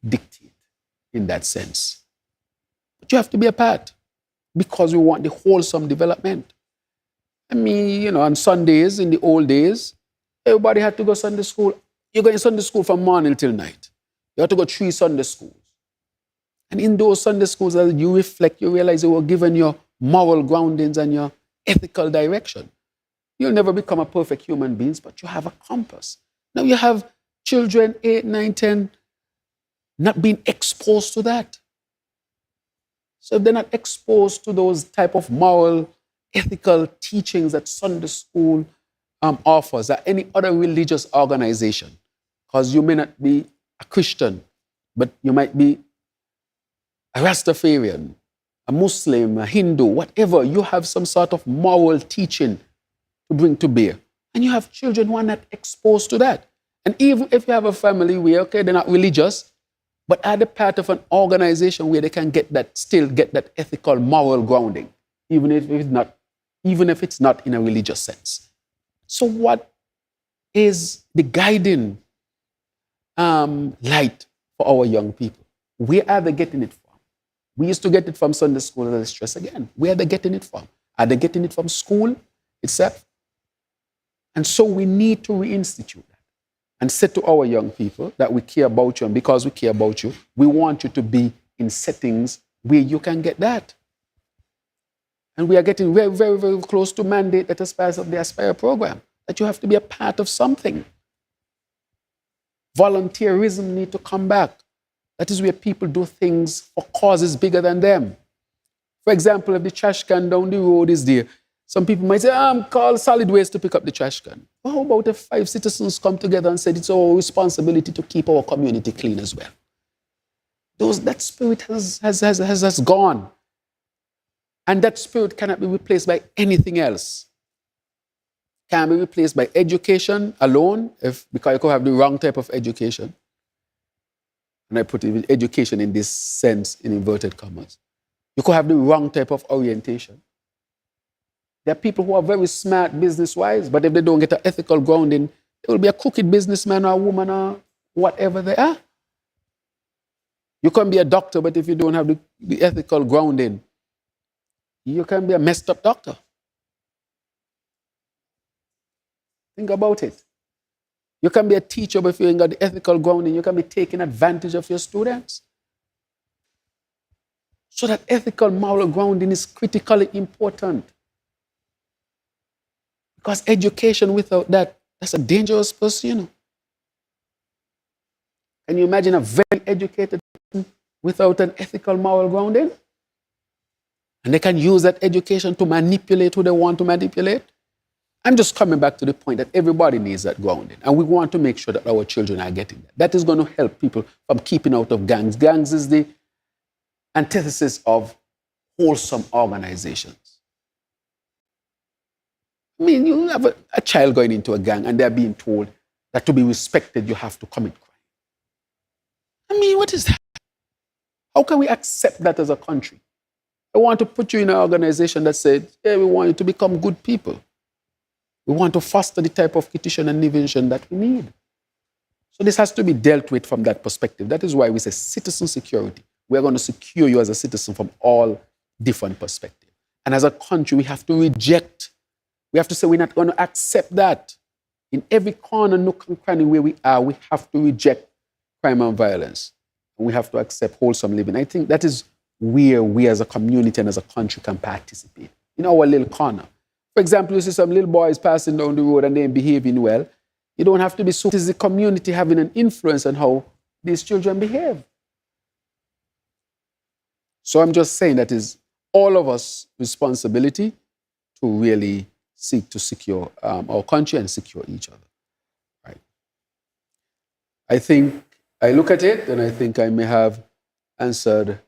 S2: dictate in that sense. But you have to be a part because we want the wholesome development. I mean, on Sundays, in the old days, everybody had to go Sunday school. You're going to Sunday school from morning till night. You have to go 3 Sunday schools. And in those Sunday schools, as you reflect, you realize you were given your moral groundings and your ethical direction. You'll never become a perfect human being, but you have a compass. Now you have children, 8, 9, 10, not being exposed to that. So if they're not exposed to those type of moral, ethical teachings that Sunday school offers, or any other religious organization, because you may not be a Christian, but you might be a Rastafarian, a Muslim, a Hindu, whatever, you have some sort of moral teaching to bring to bear. And you have children who are not exposed to that. And even if you have a family where, okay, they're not religious, but are they part of an organization where they can still get that ethical, moral grounding, even if it's not in a religious sense. So what is the guiding light for our young people? Where are they getting it from? We used to get it from Sunday school, and I stress again. Where are they getting it from? Are they getting it from school itself? And so we need to reinstitute that and say to our young people that we care about you, and because we care about you, we want you to be in settings where you can get that. And we are getting very, very, very close to mandate that as part of the Aspire program, that you have to be a part of something. Volunteerism need to come back. That is where people do things for causes bigger than them. For example, if the trash can down the road is there, some people might say, call solid waste to pick up the trash can. Well, how about if 5 citizens come together and said it's our responsibility to keep our community clean as well? That spirit has gone. And that spirit cannot be replaced by anything else. Can be replaced by education alone, because you could have the wrong type of education. And I put education in this sense, in inverted commas. You could have the wrong type of orientation. There are people who are very smart business-wise, but if they don't get an ethical grounding, they will be a crooked businessman or a woman or whatever they are. You can be a doctor, but if you don't have the ethical grounding, you can be a messed up doctor. Think about it. You can be a teacher, but if you ain't got the ethical grounding, you can be taking advantage of your students. So that ethical moral grounding is critically important. Because education without that, that's a dangerous person. Can you imagine a very educated person without an ethical moral grounding? And they can use that education to manipulate who they want to manipulate. I'm just coming back to the point that everybody needs that grounding. And we want to make sure that our children are getting that. That is going to help people from keeping out of gangs. Gangs is the antithesis of wholesome organizations. I mean, you have a child going into a gang and they're being told that to be respected, you have to commit crime. I mean, what is that? How can we accept that as a country? I want to put you in an organization that said, hey, we want you to become good people. We want to foster the type of petition and innovation that we need. So this has to be dealt with from that perspective. That is why we say citizen security. We're going to secure you as a citizen from all different perspectives. And as a country, we have to reject. We have to say we're not going to accept that. In every corner, nook and cranny where we are, we have to reject crime and violence. And we have to accept wholesome living. I think that is where we as a community and as a country can participate, in our little corner. For example, you see some little boys passing down the road and they're behaving well. You don't have to be so. It is the community having an influence on how these children behave. So I'm just saying that is all of us' responsibility to really seek to secure our country and secure each other. Right. I think I look at it and I think I may have answered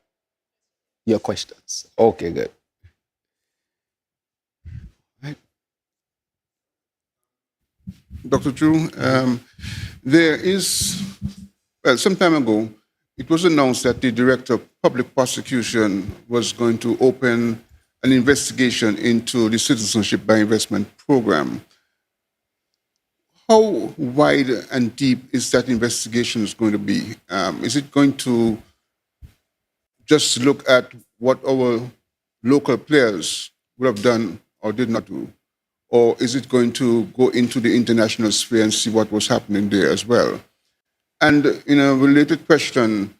S2: your questions. Okay, good. Right.
S4: Dr. Drew, there is, well, some time ago, it was announced that the Director of Public Prosecution was going to open an investigation into the Citizenship by Investment program. How wide and deep is that investigation going to be? Is it going to just look at what our local players would have done or did not do? Or is it going to go into the international sphere and see what was happening there as well? And in a related question,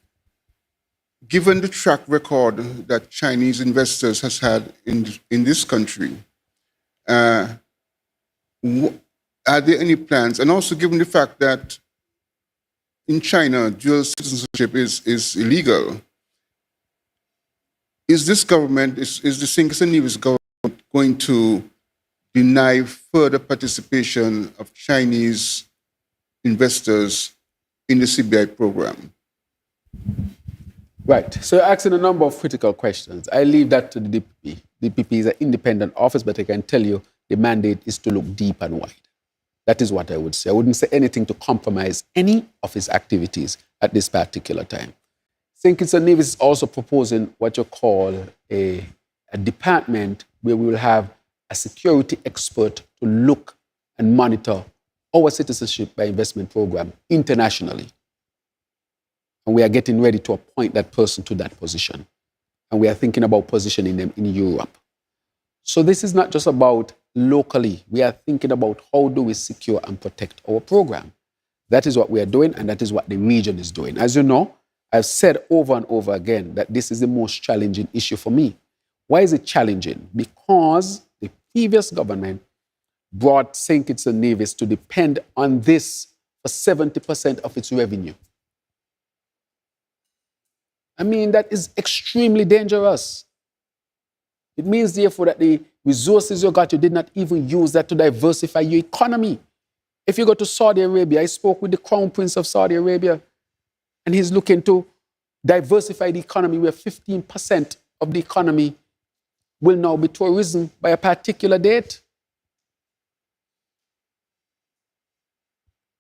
S4: given the track record that Chinese investors has had in this country, are there any plans? And also given the fact that in China, dual citizenship is illegal, is this government, is the Citizenship government going to deny further participation of Chinese investors in the CBI program?
S2: Right. So you're asking a number of critical questions. I leave that to the DPP. DPP is an independent office, but I can tell you the mandate is to look deep and wide. That is what I would say. I wouldn't say anything to compromise any of his activities at this particular time. St. Kitts and Nevis is also proposing what you call a department where we will have a security expert to look and monitor our citizenship by investment program internationally. And we are getting ready to appoint that person to that position. And we are thinking about positioning them in Europe. So this is not just about locally. We are thinking about how do we secure and protect our program. That is what we are doing, and that is what the region is doing. As you know, I've said over and over again that this is the most challenging issue for me. Why is it challenging? Because the previous government brought St. Kitts and Nevis to depend on this for 70% of its revenue. I mean, that is extremely dangerous. It means, therefore, that the resources you got, you did not even use that to diversify your economy. If you go to Saudi Arabia, I spoke with the Crown Prince of Saudi Arabia, and he's looking to diversify the economy where 15% of the economy will now be tourism by a particular date.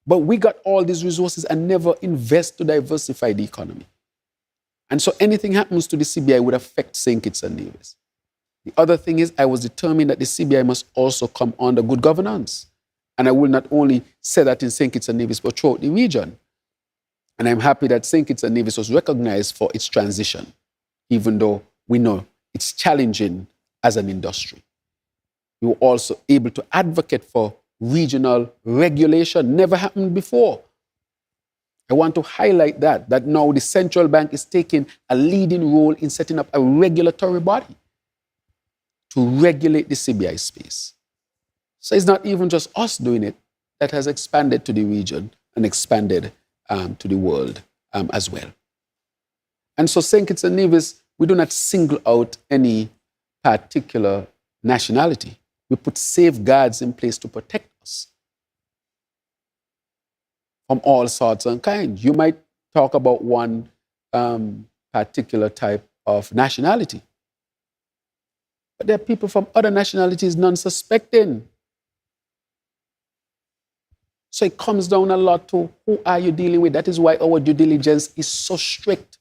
S2: But we got all these resources and never invest to diversify the economy. And so anything happens to the CBI would affect St. Kitts and Nevis. The other thing is I was determined that the CBI must also come under good governance. And I will not only say that in St. Kitts and Nevis, but throughout the region. And I'm happy that St. Kitts and Nevis was recognized for its transition, even though we know it's challenging as an industry. We were also able to advocate for regional regulation. Never happened before. I want to highlight that now the central bank is taking a leading role in setting up a regulatory body to regulate the CBI space. So it's not even just us doing it, that has expanded to the region and expanded to the world as well. And so St. Kitts and Nevis, we do not single out any particular nationality. We put safeguards in place to protect us from all sorts and kinds. You might talk about one particular type of nationality, but there are people from other nationalities non-suspecting. So it comes down a lot to who are you dealing with. That is why our due diligence is so strict.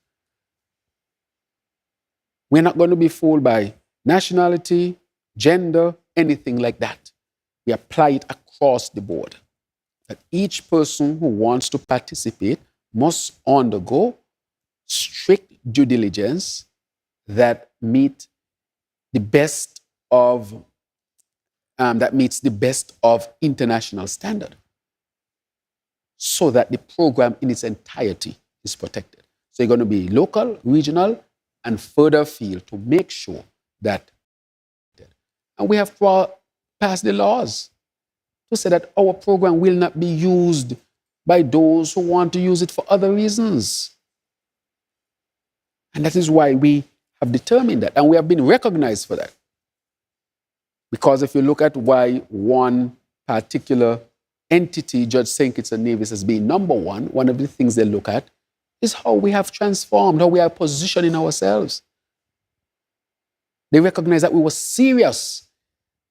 S2: We're not going to be fooled by nationality, gender, anything like that. We apply it across the board. That each person who wants to participate must undergo strict due diligence that meets the best of international standard, so that the program in its entirety is protected. So you're going to be local, regional, and further afield to make sure that. And we have to pass the laws to say that our program will not be used by those who want to use it for other reasons. And that is why we have determined that, and we have been recognized for that. Because if you look at why one particular entity, Judge St. Kitts and Nevis, as being number one of the things they look at is how we have transformed, how we are positioning ourselves. They recognize that we were serious.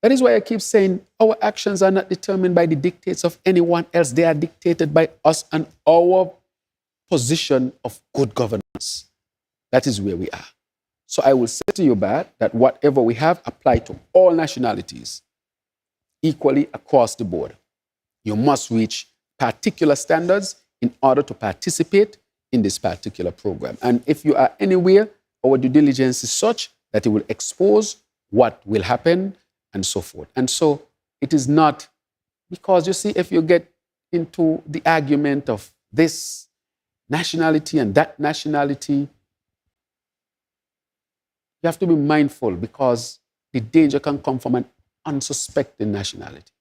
S2: That is why I keep saying our actions are not determined by the dictates of anyone else. They are dictated by us and our position of good governance. That is where we are. So I will say to you, Bat, that whatever we have applied to all nationalities equally across the board. You must reach particular standards in order to participate in this particular program. And if you are anywhere, our due diligence is such that it will expose what will happen and so forth. And so it is not, because you see, if you get into the argument of this nationality and that nationality, you have to be mindful, because the danger can come from an unsuspecting nationality.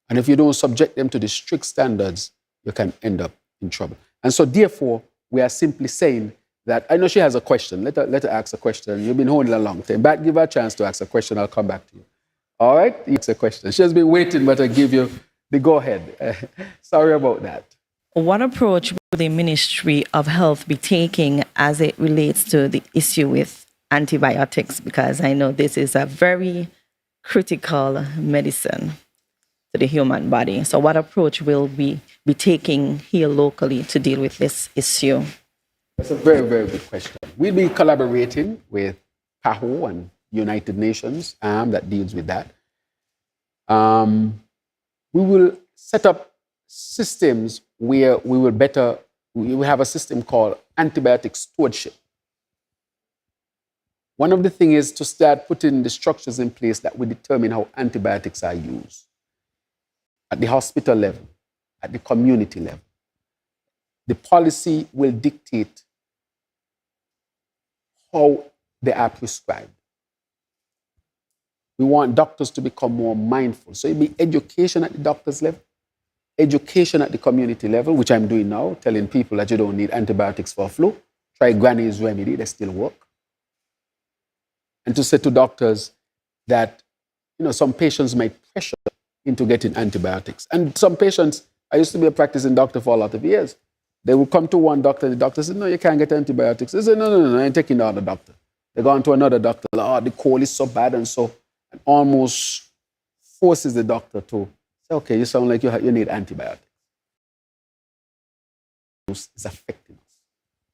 S2: And if you don't subject them to the strict standards, you can end up in trouble. And so therefore, we are simply saying that, I know she has a question. Let her ask a question. You've been holding a long time. But give her a chance to ask a question. I'll come back to you. All right? It's a question. She has been waiting, but I give you the go-ahead. Sorry about that.
S6: What approach will the Ministry of Health be taking as it relates to the issue with antibiotics? Because I know this is a very critical medicine to the human body. So what approach will we be taking here locally to deal with this issue?
S2: That's a very, very good question. We'll be collaborating with PAHO and United Nations that deals with that. We will set up systems where we will have a system called antibiotic stewardship. One of the things is to start putting the structures in place that will determine how antibiotics are used at the hospital level, at the community level. The policy will dictate how they are prescribed. We want doctors to become more mindful. So it'll be education at the doctor's level, education at the community level, which I'm doing now, telling people that you don't need antibiotics for flu. Try Granny's remedy, they still work. And to say to doctors that, some patients might pressure into getting antibiotics. And some patients, I used to be a practicing doctor for a lot of years. They will come to one doctor, the doctor said, no, you can't get antibiotics. They say, no, I ain't taking the other doctor. They go on to another doctor, the cold is so bad and almost forces the doctor to say, okay, you sound like you need antibiotics. It's affecting us.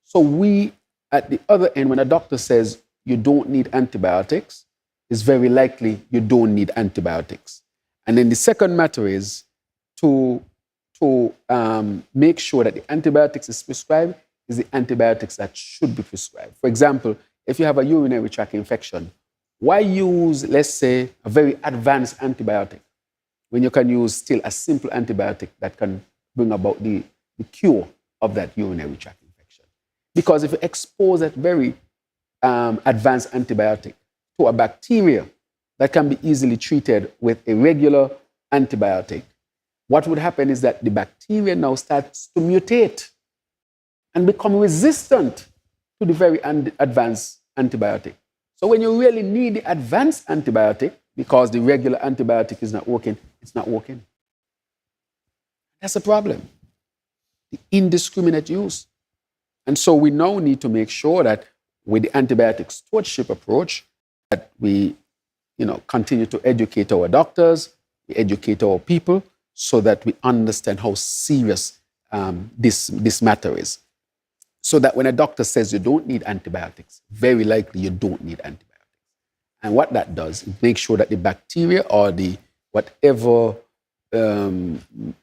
S2: So we, at the other end, when a doctor says you don't need antibiotics, it's very likely you don't need antibiotics. And then the second matter is to make sure that the antibiotics is prescribed is the antibiotics that should be prescribed. For example, if you have a urinary tract infection, why use, let's say, a very advanced antibiotic when you can use still a simple antibiotic that can bring about the cure of that urinary tract infection? Because if you expose that very advanced antibiotic to a bacteria that can be easily treated with a regular antibiotic, what would happen is that the bacteria now starts to mutate and become resistant to the very advanced antibiotic. So when you really need the advanced antibiotic, because the regular antibiotic is not working, it's not working. That's a problem. The indiscriminate use. And so we now need to make sure that with the antibiotic stewardship approach, that we continue to educate our doctors, we educate our people, so that we understand how serious this matter is. So that when a doctor says you don't need antibiotics, very likely you don't need antibiotics. And what that does is make sure that the bacteria or the whatever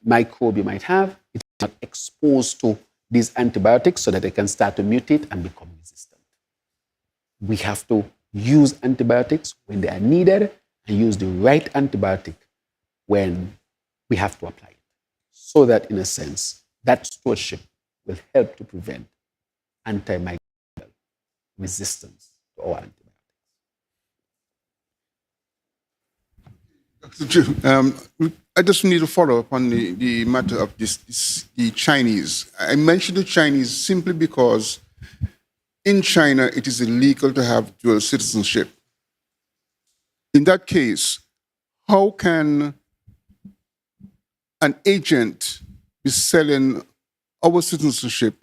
S2: microbe you might have, it's not exposed to these antibiotics so that they can start to mutate and become resistant. We have to use antibiotics when they are needed and use the right antibiotic when we have to apply it. So that, in a sense, that stewardship will help to prevent antimicrobial resistance to our antibiotics.
S4: Dr. Drew, I just need to follow up on the matter of the Chinese. I mentioned the Chinese simply because in China it is illegal to have dual citizenship. In that case, how can an agent be selling our citizenship?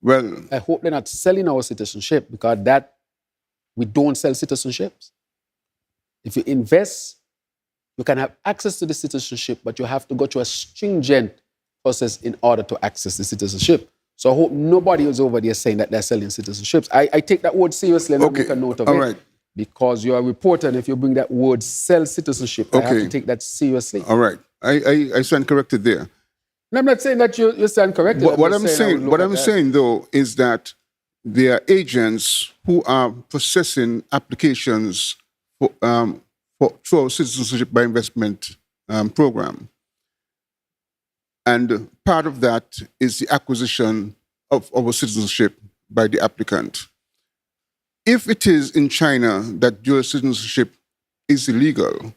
S4: Well,
S2: I hope they're not selling our citizenship, because we don't sell citizenships. If you invest, you can have access to the citizenship, but you have to go through a stringent process in order to access the citizenship. So I hope nobody is over there saying that they're selling citizenships. I take that word seriously and I make a note of it.
S4: Right.
S2: Because you're a reporter, and if you bring that word sell citizenship, I have to take that seriously.
S4: All right. I stand corrected there.
S2: And I'm not saying that you stand corrected.
S4: What I'm saying though is that there are agents who are processing applications for through our Citizenship by Investment program. And part of that is the acquisition of our citizenship by the applicant. If it is in China that dual citizenship is illegal,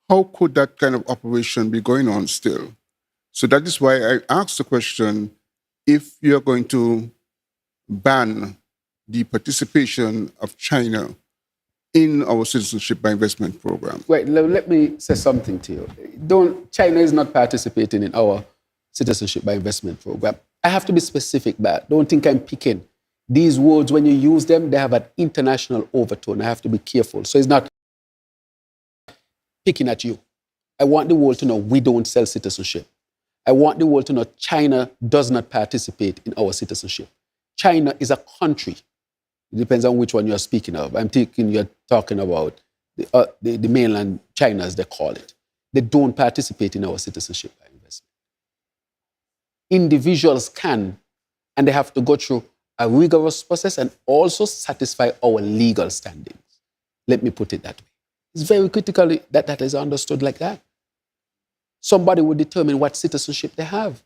S4: how could that kind of operation be going on still? So that is why I asked the question, if you're going to ban the participation of China in our Citizenship by Investment program.
S2: Wait, let me say something to you. China is not participating in our Citizenship by Investment program. I have to be specific, but don't think I'm picking. These words, when you use them, they have an international overtone. I have to be careful. So it's not picking at you. I want the world to know we don't sell citizenship. I want the world to know China does not participate in our citizenship. China is a country. It depends on which one you're speaking of. I'm thinking you're talking about the mainland China, as they call it. They don't participate in our citizenship by investment. Individuals can, and they have to go through a rigorous process and also satisfy our legal standings. Let me put it that way. It's very critical that that is understood like that. Somebody will determine what citizenship they have.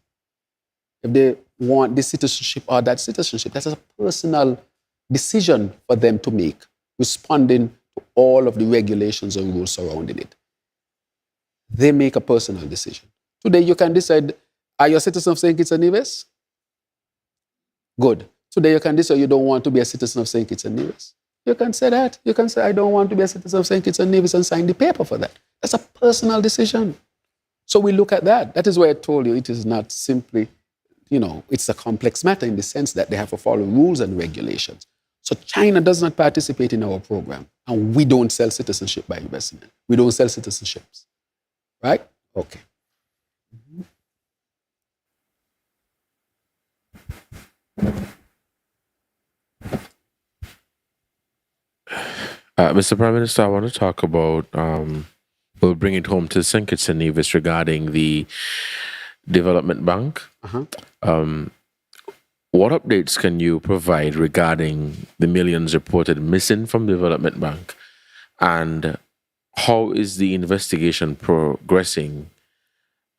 S2: If they want this citizenship or that citizenship, that's a personal decision for them to make, responding to all of the regulations and rules surrounding it. They make a personal decision. Today, you can decide, are you a citizen of St. Kitts and Nevis? Good. Today, you can decide you don't want to be a citizen of St. Kitts and Nevis. You can say that. You can say, I don't want to be a citizen of St. Kitts and Nevis, and sign the paper for that. That's a personal decision. So we look at that. That is why I told you it is not simply, it's a complex matter in the sense that they have to follow rules and regulations. So China does not participate in our program, and we don't sell citizenship by investment. We don't sell citizenships. Right? Okay.
S3: Mr. Prime Minister, I want to talk about, we'll bring it home to St. Kitts and Nevis regarding the Development Bank. What updates can you provide regarding the millions reported missing from the Development Bank? And how is the investigation progressing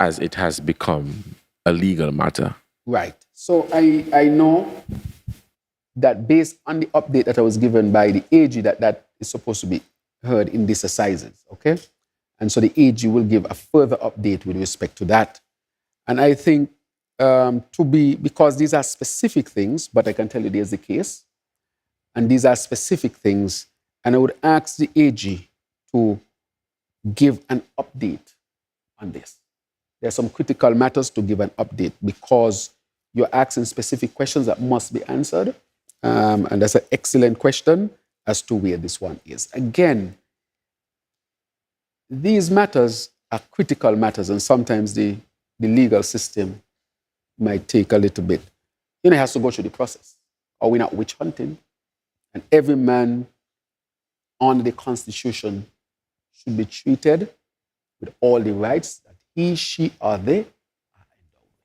S3: as it has become a legal matter?
S2: Right. So I know that based on the update that I was given by the AG, that is supposed to be heard in these assizes, okay? And so the AG will give a further update with respect to that. And I think because these are specific things, but I can tell you there's the case, and these are specific things, And I would ask the AG to give an update on this. There are some critical matters to give an update because you're asking specific questions that must be answered. And that's an excellent question as to where this one is. Again, these matters are critical matters, and sometimes the legal system might take a little bit. It has to go through the process, or we're not witch hunting. And every man under the Constitution should be treated with all the rights that he, she, or they are endowed with.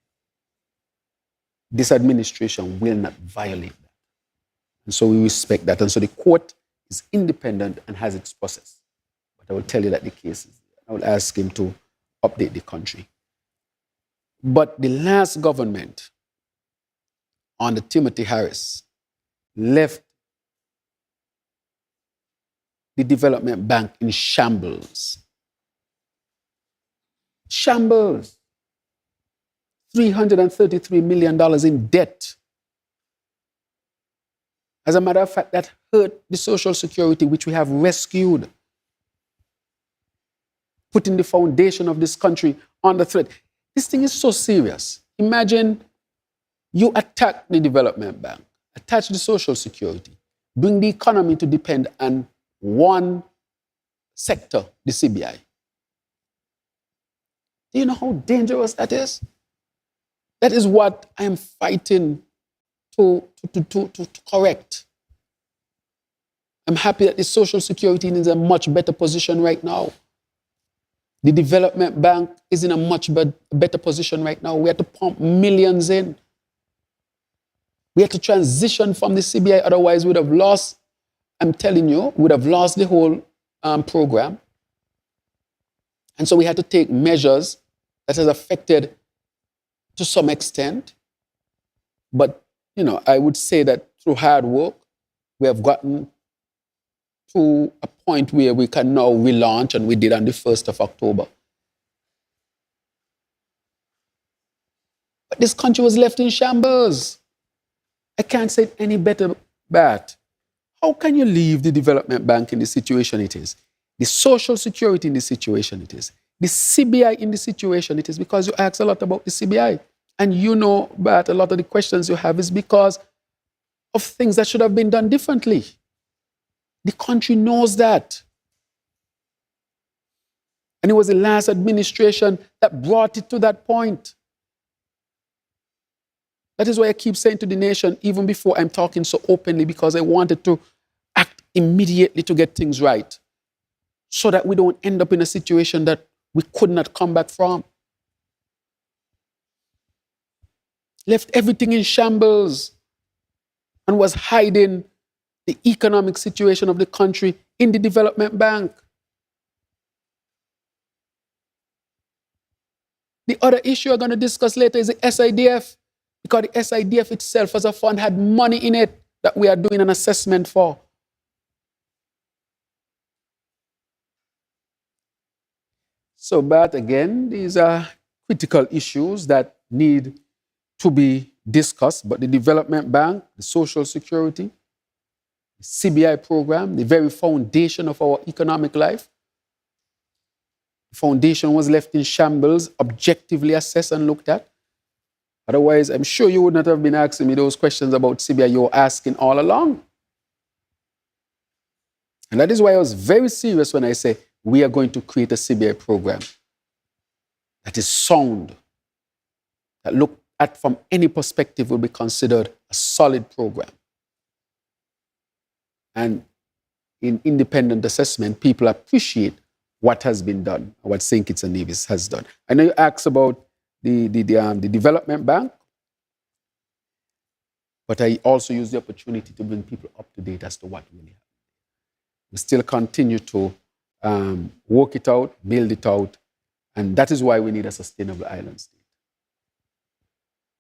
S2: This administration will not violate that. And so we respect that. And so the court is independent and has its process. But I will tell you that the case is there. I will ask him to update the country. But the last government under Timothy Harris left the development bank in shambles. Shambles. $333 million in debt. As a matter of fact, that hurt the Social Security, which we have rescued, putting the foundation of this country under threat. This thing is so serious. Imagine you attack the development bank, attach the Social Security, bring the economy to depend on one sector, the CBI. Do you know how dangerous that is? That is what I am fighting to correct. I'm happy that the Social Security is in a much better position right now. The development bank is in a much better position right now. We have to pump millions in. We have to transition from the CBI, otherwise we would have lost, I'm telling you, we would have lost the whole program. And so we had to take measures that has affected to some extent. But, you know, I would say that through hard work, we have gotten to a point where we can now relaunch, and we did on the 1st of October. But this country was left in shambles. I can't say it any better, but how can you leave the development bank in the situation it is? The Social Security in the situation it is? The CBI in the situation it is? Because you ask a lot about the CBI. And you know, but a lot of the questions you have is because of things that should have been done differently. The country knows that. And it was the last administration that brought it to that point. That is why I keep saying to the nation, even before I'm talking so openly, because I wanted to act immediately to get things right, so that we don't end up in a situation that we could not come back from. Left everything in shambles and was hiding the economic situation of the country in the development bank. The other issue we're going to discuss later is the SIDF, because the SIDF itself as a fund had money in it that we are doing an assessment for. So, but again, these are critical issues that need to be discussed, but the development bank, the Social Security, the CBI program, the very foundation of our economic life, the foundation was left in shambles, objectively assessed and looked at. Otherwise, I'm sure you would not have been asking me those questions about CBI you were asking all along. And that is why I was very serious when I say we are going to create a CBI program that is sound, that look at from any perspective will be considered a solid program. And in independent assessment, people appreciate what has been done, what St. Kitts and Nevis has done. I know you asked about the development bank, but I also use the opportunity to bring people up to date as to what really happened. We still continue to work it out, build it out, and that is why we need a sustainable island state.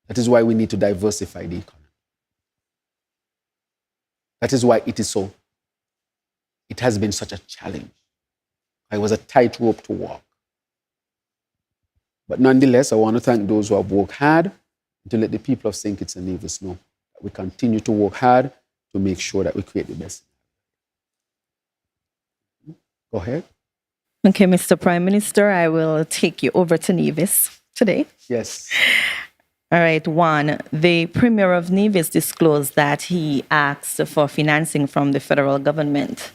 S2: That is why we need to diversify the economy. That is why it has been such a challenge. It was a tightrope to walk. But nonetheless, I want to thank those who have worked hard and to let the people of St. Kitts and Nevis know that we continue to work hard to make sure that we create the best. Go ahead.
S6: Okay, Mr. Prime Minister, I will take you over to Nevis today.
S2: Yes.
S6: All right, one, the Premier of Nevis disclosed that he asked for financing from the federal government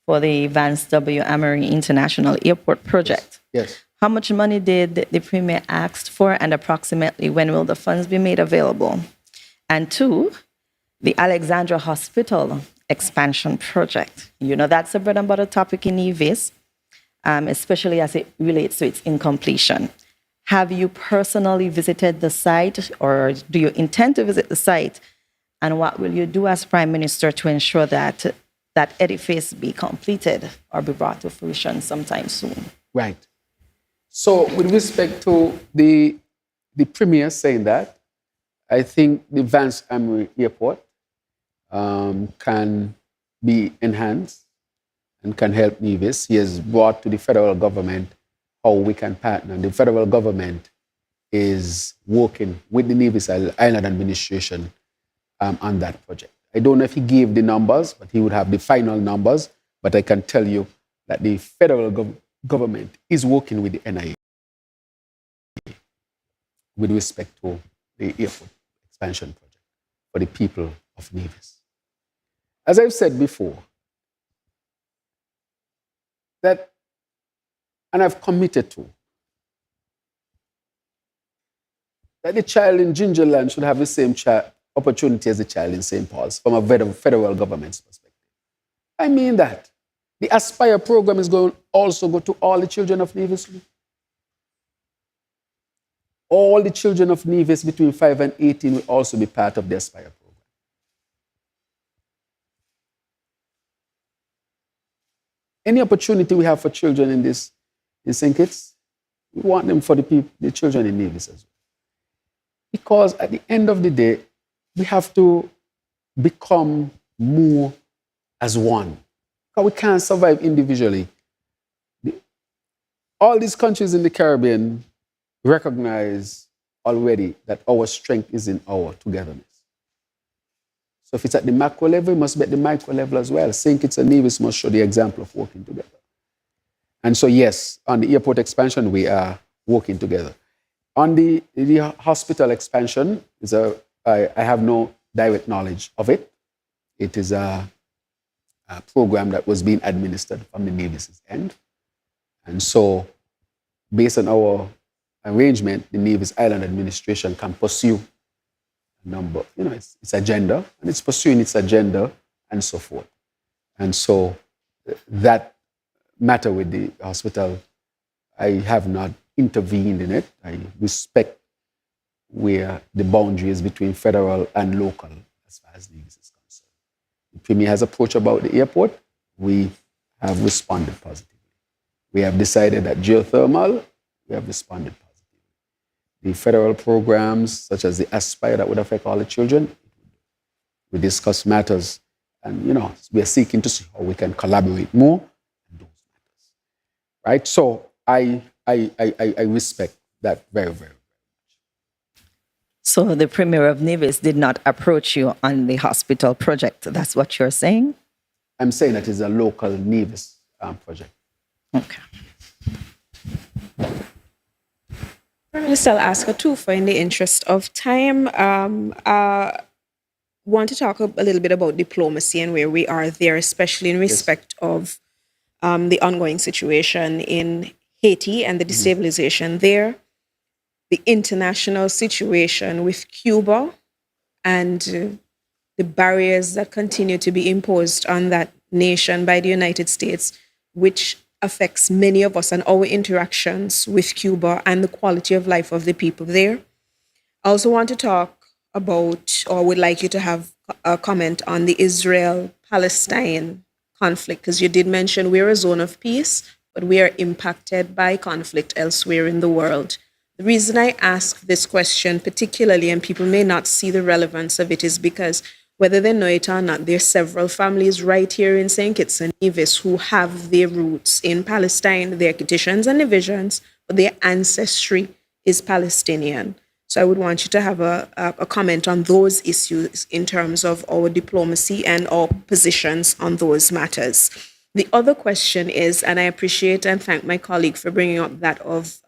S6: for the Vance W. Amory International Airport project.
S2: Yes.
S6: How much money did the Premier ask for, and approximately when will the funds be made available? And two, the Alexandra Hospital expansion project. You know, that's a bread and butter topic in Nevis, especially as it relates to its incompletion. Have you personally visited the site, or do you intend to visit the site? And what will you do as Prime Minister to ensure that that edifice be completed or be brought to fruition sometime soon?
S2: Right. So with respect to the Premier saying that, I think the Vance Amory Airport can be enhanced and can help Nevis. He has brought to the federal government how we can partner. The federal government is working with the Nevis Island administration on that project. I don't know if he gave the numbers, but he would have the final numbers. But I can tell you that the federal government is working with the NIA with respect to the airport expansion project for the people of Nevis. As I've said before, that, and I've committed to, that the child in Gingerland should have the same opportunity as the child in St. Paul's from a federal government's perspective. I mean that. The Aspire program is going also go to all the children of Nevis. All the children of Nevis between 5 and 18 will also be part of the Aspire program. Any opportunity we have for children in St. Kitts, we want them for the children in Nevis as well. Because at the end of the day, we have to become more as one. Because we can't survive individually. All these countries in the Caribbean recognize already that our strength is in our togetherness. So if it's at the macro level, it must be at the micro level as well. St. Kitts and Nevis must show the example of working together. And so yes, on the airport expansion, we are working together. On the hospital expansion, I have no direct knowledge of it. It is a program that was being administered from the Nevis' end. And so based on our arrangement, the Nevis Island administration can pursue a number, its agenda, and it's pursuing its agenda and so forth. And so that matter with the hospital, I have not intervened in it. I respect where the boundaries between federal and local as far as Nevis is concerned. The Premier has approached about the airport. We have responded positively. We have decided that geothermal, we have responded positively. The federal programs, such as the Aspire, that would affect all the children, we discuss matters, and we are seeking to see how we can collaborate more on those matters. Right? So I respect that very, very much.
S6: So the Premier of Nevis did not approach you on the hospital project. That's what you're saying?
S2: I'm saying that it's a local Nevis project.
S6: Okay.
S5: Prime Minister, I'll ask a twofer in the interest of time. Want to talk a little bit about diplomacy and where we are there, especially in respect of the ongoing situation in Haiti and the destabilization there, the international situation with Cuba, and the barriers that continue to be imposed on that nation by the United States, which affects many of us and our interactions with Cuba and the quality of life of the people there. I also want to talk about, or would like you to have a comment on the Israel-Palestine conflict, because you did mention we're a zone of peace, but we are impacted by conflict elsewhere in the world. The reason I ask this question particularly, and people may not see the relevance of it, is because whether they know it or not, there are several families right here in St. Kitts and Nevis who have their roots in Palestine. Their Kittitians and Nevisians, but their ancestry is Palestinian. So I would want you to have a comment on those issues in terms of our diplomacy and our positions on those matters. The other question is, and I appreciate and thank my colleague for bringing up that of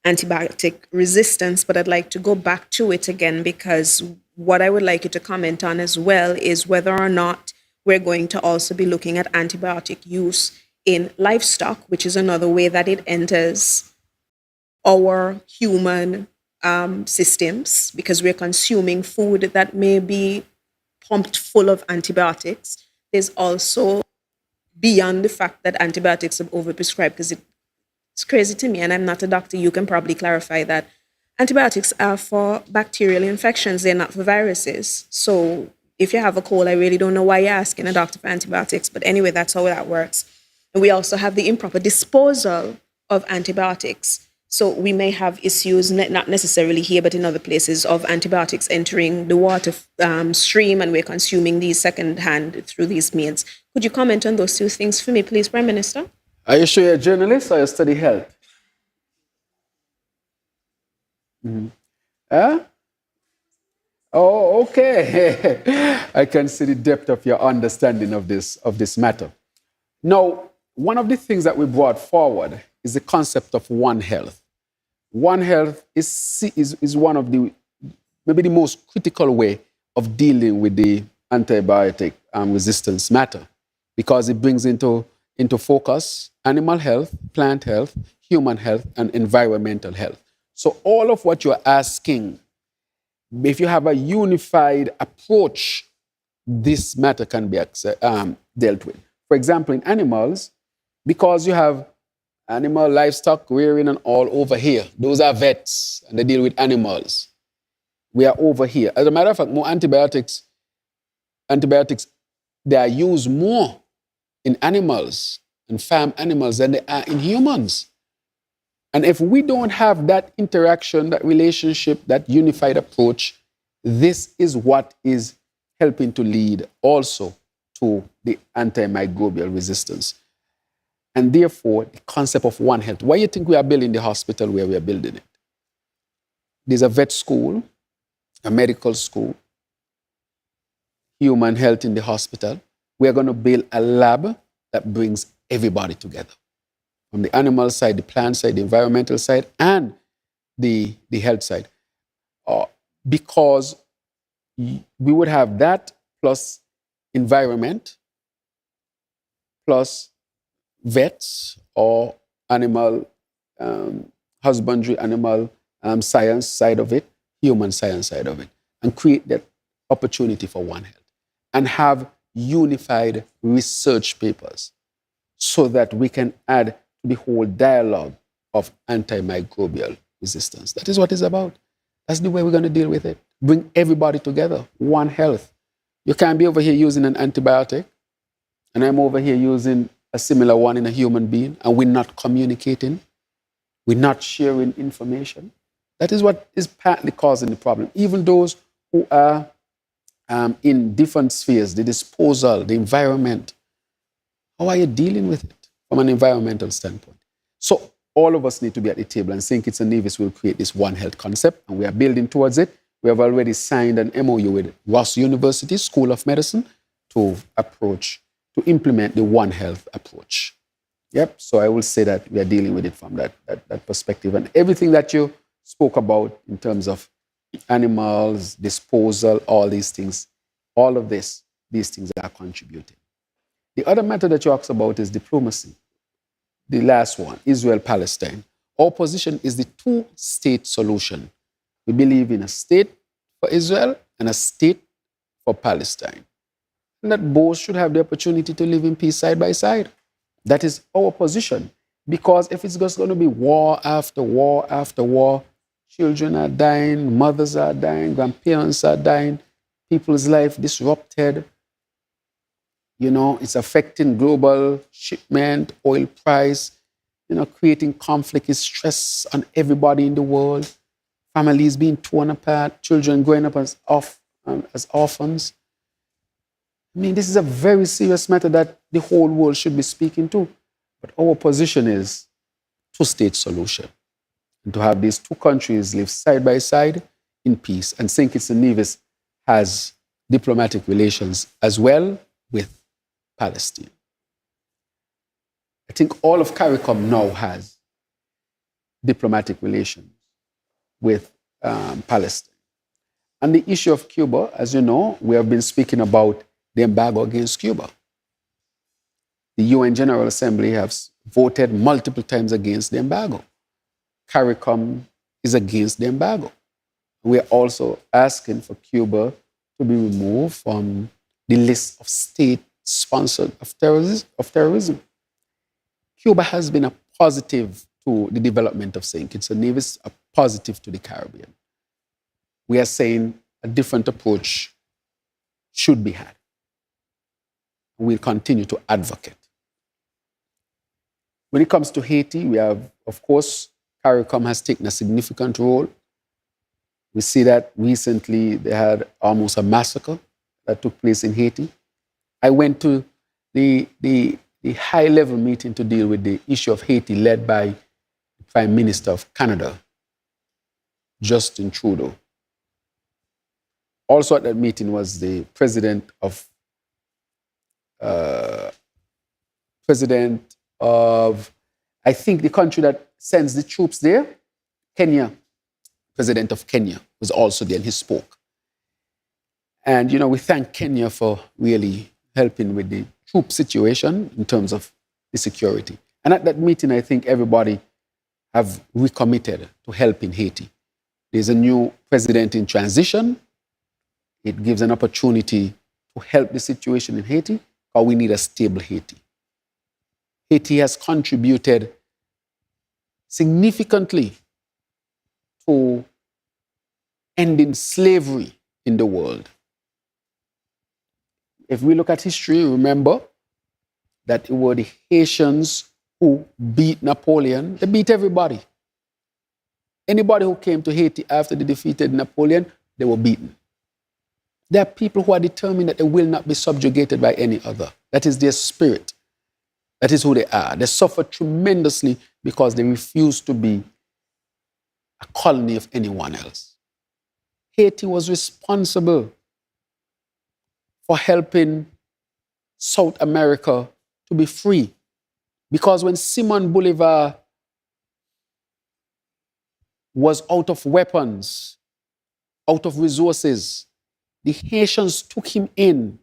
S5: antibiotic resistance, but I'd like to go back to it again because what I would like you to comment on as well is whether or not we're going to also be looking at antibiotic use in livestock, which is another way that it enters our human systems because we're consuming food that may be pumped full of antibiotics. There's also beyond the fact that antibiotics are overprescribed, because it's crazy to me, and I'm not a doctor, you can probably clarify that. Antibiotics are for bacterial infections, they're not for viruses. So if you have a cold, I really don't know why you're asking a doctor for antibiotics, but anyway, that's how that works. And we also have the improper disposal of antibiotics. So we may have issues, not necessarily here, but in other places, of antibiotics entering the water stream, and we're consuming these secondhand through these means. Could you comment on those two things for me, please, Prime Minister?
S2: Are you sure you're a journalist or you study health? Huh? Oh, okay. I can see the depth of your understanding of this matter. Now, one of the things that we brought forward is the concept of One Health. One Health is one of the, maybe the most critical way of dealing with the antibiotic resistance matter, because it brings into focus animal health, plant health, human health, and environmental health. So all of what you're asking, if you have a unified approach, this matter can be dealt with. For example, in animals, because you have animal livestock rearing and all over here, those are vets and they deal with animals. We are over here. As a matter of fact, more antibiotics, they are used more in animals and farm animals than they are in humans. And if we don't have that interaction, that relationship, that unified approach, this is what is helping to lead also to the antimicrobial resistance. And therefore, the concept of One Health. Why do you think we are building the hospital where we are building it? There's a vet school, a medical school, human health in the hospital. We are going to build a lab that brings everybody together. From the animal side, the plant side, the environmental side, and the health side. Because we would have that plus environment, plus vets or animal husbandry, animal science side of it, human science side of it, and create that opportunity for One Health. And have unified research papers so that we can add to the whole dialogue of antimicrobial resistance. That is what it's about. That's the way we're going to deal with it. Bring everybody together, One Health. You can't be over here using an antibiotic, and I'm over here using a similar one in a human being, and we're not communicating. We're not sharing information. That is what is partly causing the problem. Even those who are in different spheres, the disposal, the environment, how are you dealing with it from an environmental standpoint? So all of us need to be at the table, and St. Kitts and Nevis will create this One Health concept, and we are building towards it. We have already signed an MOU with Ross University School of Medicine to implement the One Health approach. Yep, so I will say that we are dealing with it from that perspective. And everything that you spoke about in terms of animals, disposal, all these things, all of these things are contributing. The other matter that you asked about is diplomacy. The last one, Israel-Palestine. Our position is the two-state solution. We believe in a state for Israel and a state for Palestine. And that both should have the opportunity to live in peace side by side. That is our position. Because if it's just going to be war after war after war, children are dying, mothers are dying, grandparents are dying, people's life disrupted. You know, it's affecting global shipment, oil price, creating conflict is stress on everybody in the world. Families being torn apart, children growing up as orphans. I mean, this is a very serious matter that the whole world should be speaking to. But our position is two-state solution. And to have these two countries live side by side in peace. And St. Kitts and Nevis has diplomatic relations as well with Palestine. I think all of CARICOM now has diplomatic relations with Palestine. And the issue of Cuba, as you know, we have been speaking about the embargo against Cuba. The UN General Assembly has voted multiple times against the embargo. CARICOM is against the embargo. We are also asking for Cuba to be removed from the list of state-sponsored of terrorism. Cuba has been a positive to the development of St. Kitts and Nevis, a positive to the Caribbean. We are saying a different approach should be had. We'll continue to advocate. When it comes to Haiti, we have, of course, CARICOM has taken a significant role. We see that recently they had almost a massacre that took place in Haiti. I went to the high-level meeting to deal with the issue of Haiti led by the Prime Minister of Canada, Justin Trudeau. Also at that meeting was the president of I think the country that sends the troops there, Kenya. President of Kenya was also there and he spoke. And, you know, we thank Kenya for really helping with the troop situation in terms of the security. And at that meeting, I think everybody have recommitted to helping Haiti. There's a new president in transition. It gives an opportunity to help the situation in Haiti, or we need a stable Haiti. Haiti has contributed significantly to ending slavery in the world. If we look at history, remember that it were the Haitians who beat Napoleon. They beat everybody. Anybody who came to Haiti after they defeated Napoleon, they were beaten. There are people who are determined that they will not be subjugated by any other. That is their spirit. That is who they are. They suffer tremendously because they refuse to be a colony of anyone else. Haiti was responsible for helping South America to be free. Because when Simon Bolivar was out of weapons, out of resources, the Haitians took him in,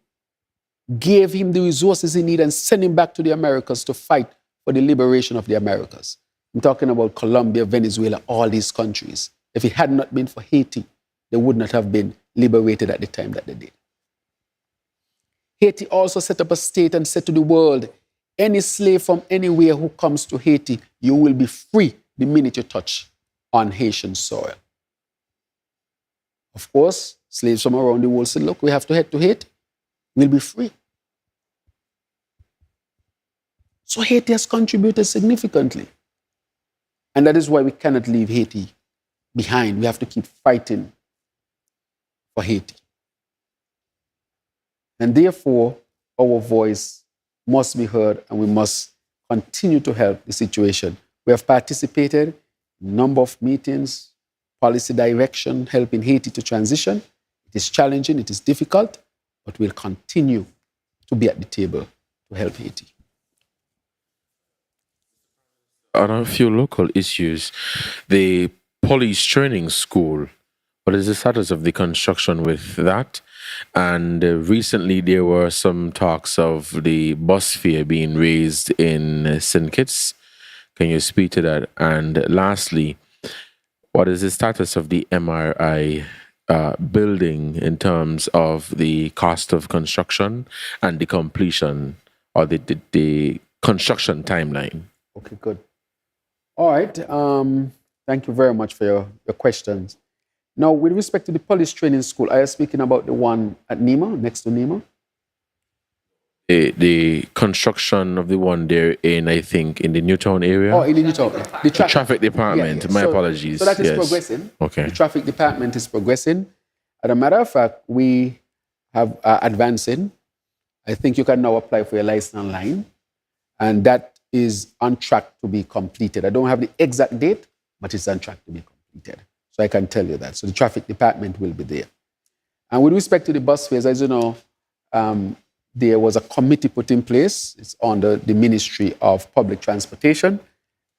S2: gave him the resources he needed, and sent him back to the Americas to fight for the liberation of the Americas. I'm talking about Colombia, Venezuela, all these countries. If it had not been for Haiti, they would not have been liberated at the time that they did. Haiti also set up a state and said to the world, any slave from anywhere who comes to Haiti, you will be free the minute you touch on Haitian soil. Of course, slaves from around the world said, look, we have to head to Haiti. We'll be free. So Haiti has contributed significantly. And that is why we cannot leave Haiti behind. We have to keep fighting for Haiti. And therefore, our voice must be heard and we must continue to help the situation. We have participated in a number of meetings, policy direction, helping Haiti to transition. It is challenging, it is difficult, but we'll continue to be at the table to help Haiti.
S3: On a few local issues, the police training school, what is the status of the construction with that? And recently there were some talks of the bus fare being raised in St. Kitts. Can you speak to that? And lastly, what is the status of the MRI building in terms of the cost of construction and the completion or the construction timeline?
S2: Okay, good. All right. Thank you very much for your questions. Now, with respect to the police training school, are you speaking about the one at Nima, next to Nima?
S3: The construction of the one there in, I think, in the Newtown area.
S2: Oh, in the Newtown. The
S3: traffic department. My apologies.
S2: So that is progressing.
S3: Okay.
S2: The traffic department is progressing. As a matter of fact, we have advancing. I think you can now apply for your license online. And that is on track to be completed. I don't have the exact date, but it's on track to be completed. So I can tell you that. So the traffic department will be there. And with respect to the bus fares, as you know, there was a committee put in place. It's under the Ministry of Public Transportation,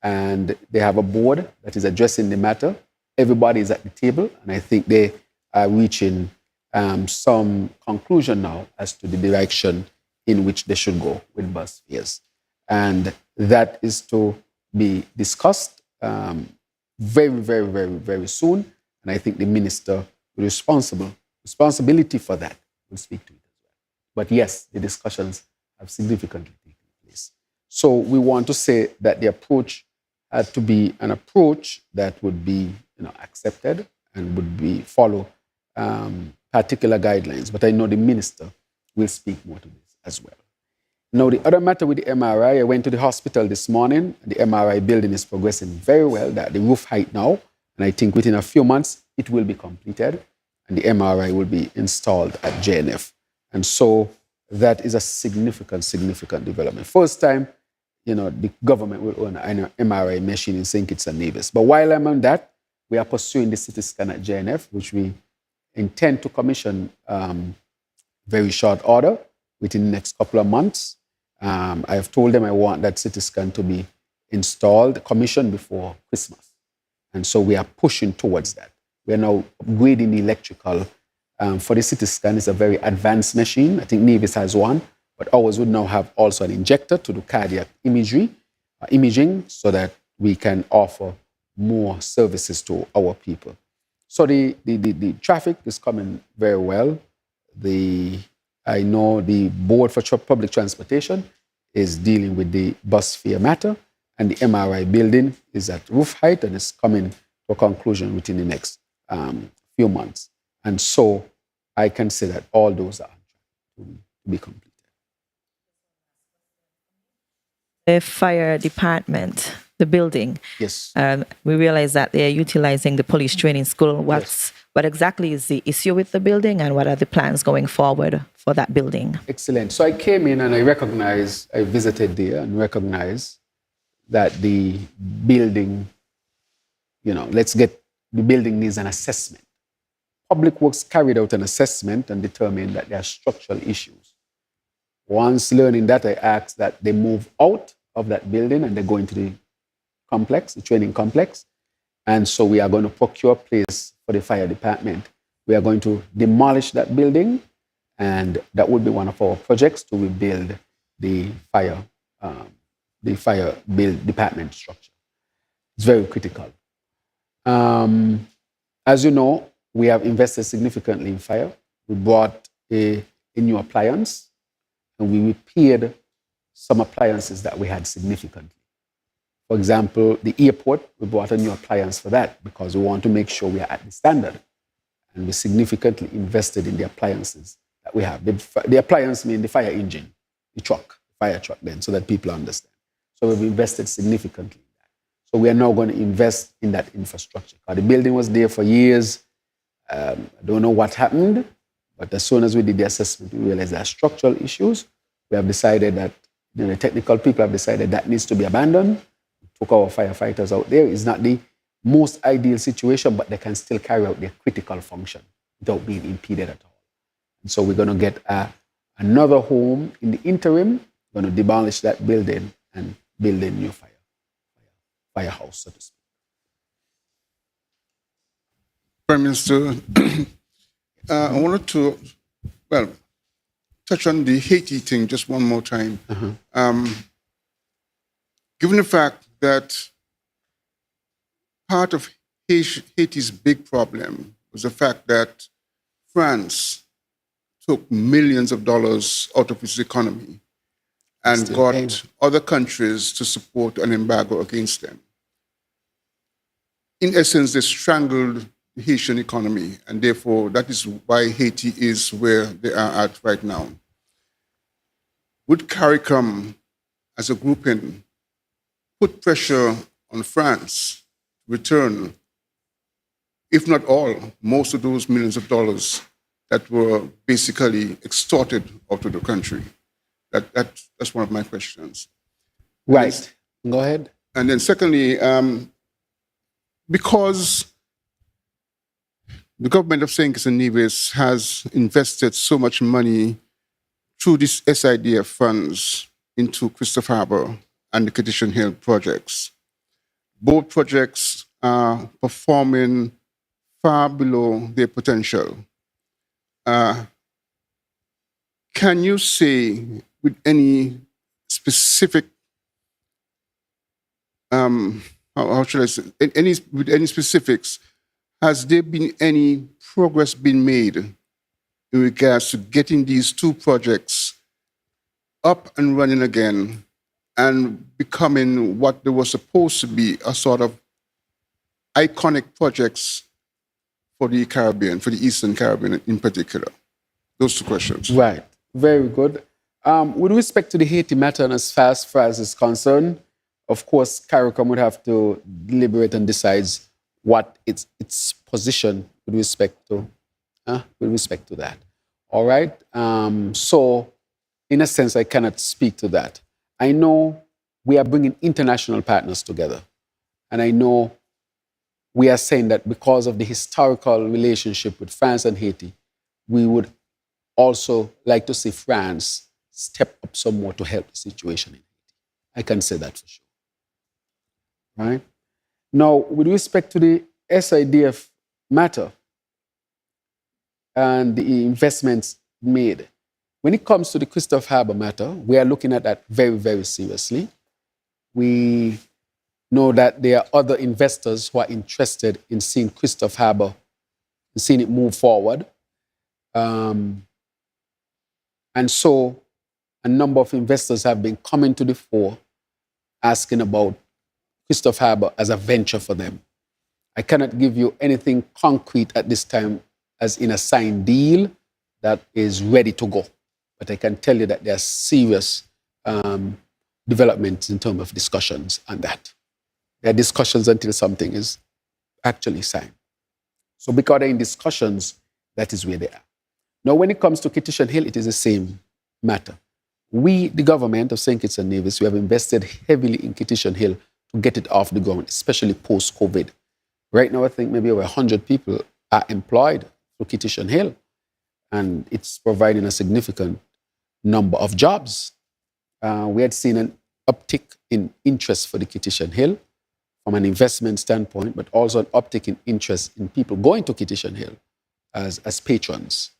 S2: and they have a board that is addressing the matter. Everybody is at the table, and I think they are reaching some conclusion now as to the direction in which they should go with bus fares. And that is to be discussed very, very, very, very soon. And I think the minister with responsibility for that will speak to it as well. But yes, the discussions have significantly taken place. So we want to say that the approach had to be an approach that would be accepted and would be follow particular guidelines. But I know the minister will speak more to this as well. Now, the other matter with the MRI, I went to the hospital this morning. The MRI building is progressing very well. That the roof height now, and I think within a few months, it will be completed and the MRI will be installed at JNF. And so that is a significant development. First time, the government will own an MRI machine in St. Kitts and Nevis. But while I'm on that, we are pursuing the CT scan at JNF, which we intend to commission very short order within the next couple of months. I have told them I want that CT scan to be installed, commissioned before Christmas. And so we are pushing towards that. We are now upgrading the electrical. For the CT scan, it's a very advanced machine. I think Nevis has one, but ours would now have also an injector to do cardiac imaging so that we can offer more services to our people. So the traffic is coming very well. I know the Board for Public Transportation is dealing with the bus fare matter, and the MRI building is at roof height and is coming to a conclusion within the next few months. And so I can say that all those are to be completed.
S6: The fire department, the building.
S2: Yes.
S6: We realize that they are utilizing the police training school. What exactly is the issue with the building, and what are the plans going forward for that building?
S2: Excellent. So I came in and I visited there and recognized that the building, the building needs an assessment. Public Works carried out an assessment and determined that there are structural issues. Once learning that, I asked that they move out of that building and they go into the complex, the training complex. And so we are going to procure a place for the fire department. We are going to demolish that building, and that would be one of our projects to rebuild the fire department structure. It's very critical. As you know, we have invested significantly in fire. We bought a new appliance, and we repaired some appliances that we had significantly. For example, the airport, we bought a new appliance for that because we want to make sure we are at the standard. And we significantly invested in the appliances that we have. The appliance means the fire engine, fire truck then, so that people understand. So we've invested significantly in that. So we are now going to invest in that infrastructure. The building was there for years. I don't know what happened, but as soon as we did the assessment, we realized there are structural issues. We have decided that, the technical people have decided that needs to be abandoned. We took our firefighters out there. It's not the most ideal situation, but they can still carry out their critical function without being impeded at all. And so we're going to get another home in the interim. We're going to demolish that building and build a new firehouse, so to speak.
S4: Prime Minister, I wanted to, touch on the Haiti thing just one more time. Given the fact that part of Haiti's big problem was the fact that France took millions of dollars out of its economy and got other countries to support an embargo against them. In essence, they strangled the Haitian economy, and therefore that is why Haiti is where they are at right now. Would CARICOM, as a grouping, put pressure on France to return, if not all, most of those millions of dollars that were basically extorted out of the country? That's one of my questions.
S2: Right. Go ahead.
S4: And then secondly, because the government of St. Kitts and Nevis has invested so much money through this SIDF funds into Christopher Harbour and the Kitchen Hill projects. Both projects are performing far below their potential. Can you say with any specific, how should I say, with any specifics, has there been any progress been made in regards to getting these two projects up and running again and becoming what they were supposed to be, a sort of iconic projects for the Caribbean, for the Eastern Caribbean in particular? Those two questions.
S2: Right. Very good. With respect to the Haiti matter, and as far as is concerned, of course, CARICOM would have to deliberate and decide what its position with respect to that. All right. So, in a sense, I cannot speak to that. I know we are bringing international partners together, and I know we are saying that because of the historical relationship with France and Haiti, we would also like to see France step up some more to help the situation in Haiti. I can say that for sure. Right? Now, with respect to the SIDF matter and the investments made, when it comes to the Christopher Harbour matter, we are looking at that very, very seriously. We know that there are other investors who are interested in seeing Christopher Harbour, seeing it move forward. And so a number of investors have been coming to the fore asking about Christopher Harbour as a venture for them. I cannot give you anything concrete at this time as in a signed deal that is ready to go. But I can tell you that there are serious developments in terms of discussions on that. There are discussions until something is actually signed. So because they're in discussions, that is where they are. Now, when it comes to Kitchen Hill, it is the same matter. We, the government of St. Kitts and Nevis, we have invested heavily in Kitchen Hill to get it off the ground, especially post-COVID. Right now, I think maybe over 100 people are employed through Kitchen Hill, and it's providing a significant number of jobs. We had seen an uptick in interest for the Kitchen Hill from an investment standpoint, but also an uptick in interest in people going to Kitchen Hill as patrons,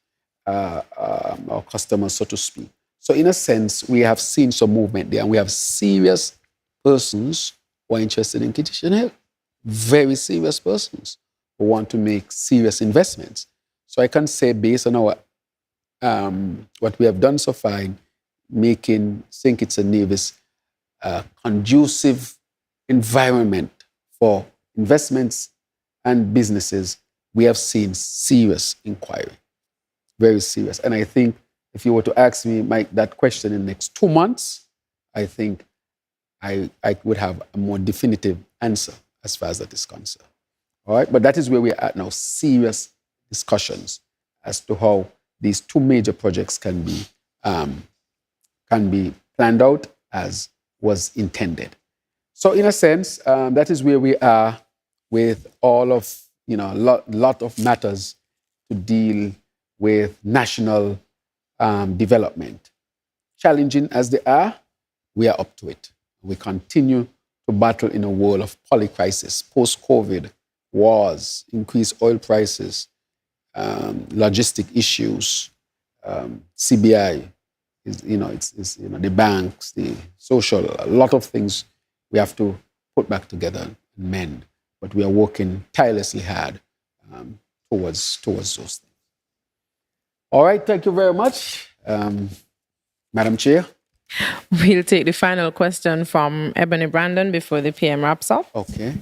S2: or customers, so to speak. So in a sense, we have seen some movement there, and we have serious persons who are interested in Kitchen Hill, very serious persons who want to make serious investments. So I can say, based on our what we have done so far in making St. Kitts and Nevis a conducive environment for investments and businesses, we have seen serious inquiry, very serious. And I think if you were to ask me, Mike, that question in the next 2 months, I think I would have a more definitive answer as far as that is concerned. All right, but that is where we're at now, serious discussions as to how these two major projects can be planned out as was intended. So in a sense, that is where we are with all of, lot of matters to deal with national development. Challenging as they are, we are up to it. We continue to battle in a world of polycrisis, post-COVID, wars, increased oil prices, logistic issues, CBI, the banks, the social, a lot of things we have to put back together and mend. But we are working tirelessly hard towards those things. All right, thank you very much, Madam Chair.
S1: We'll take the final question from Ebony Brandon before the PM wraps up.
S2: Okay.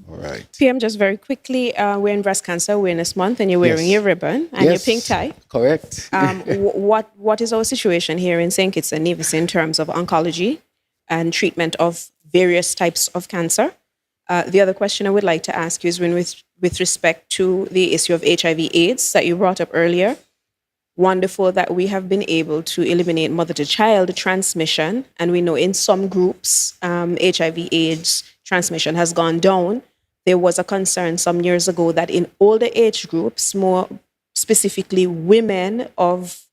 S2: All right.
S5: PM, just very quickly, we're in Breast Cancer Awareness Month, and you're wearing your ribbon and your pink tie.
S2: Correct.
S5: What is our situation here in St. Kitts and Nevis in terms of oncology and treatment of various types of cancer? The other question I would like to ask you is with respect to the issue of HIV/AIDS that you brought up earlier. Wonderful that we have been able to eliminate mother-to-child transmission, and we know in some groups HIV/AIDS transmission has gone down. There was a concern some years ago that in older age groups, more specifically women of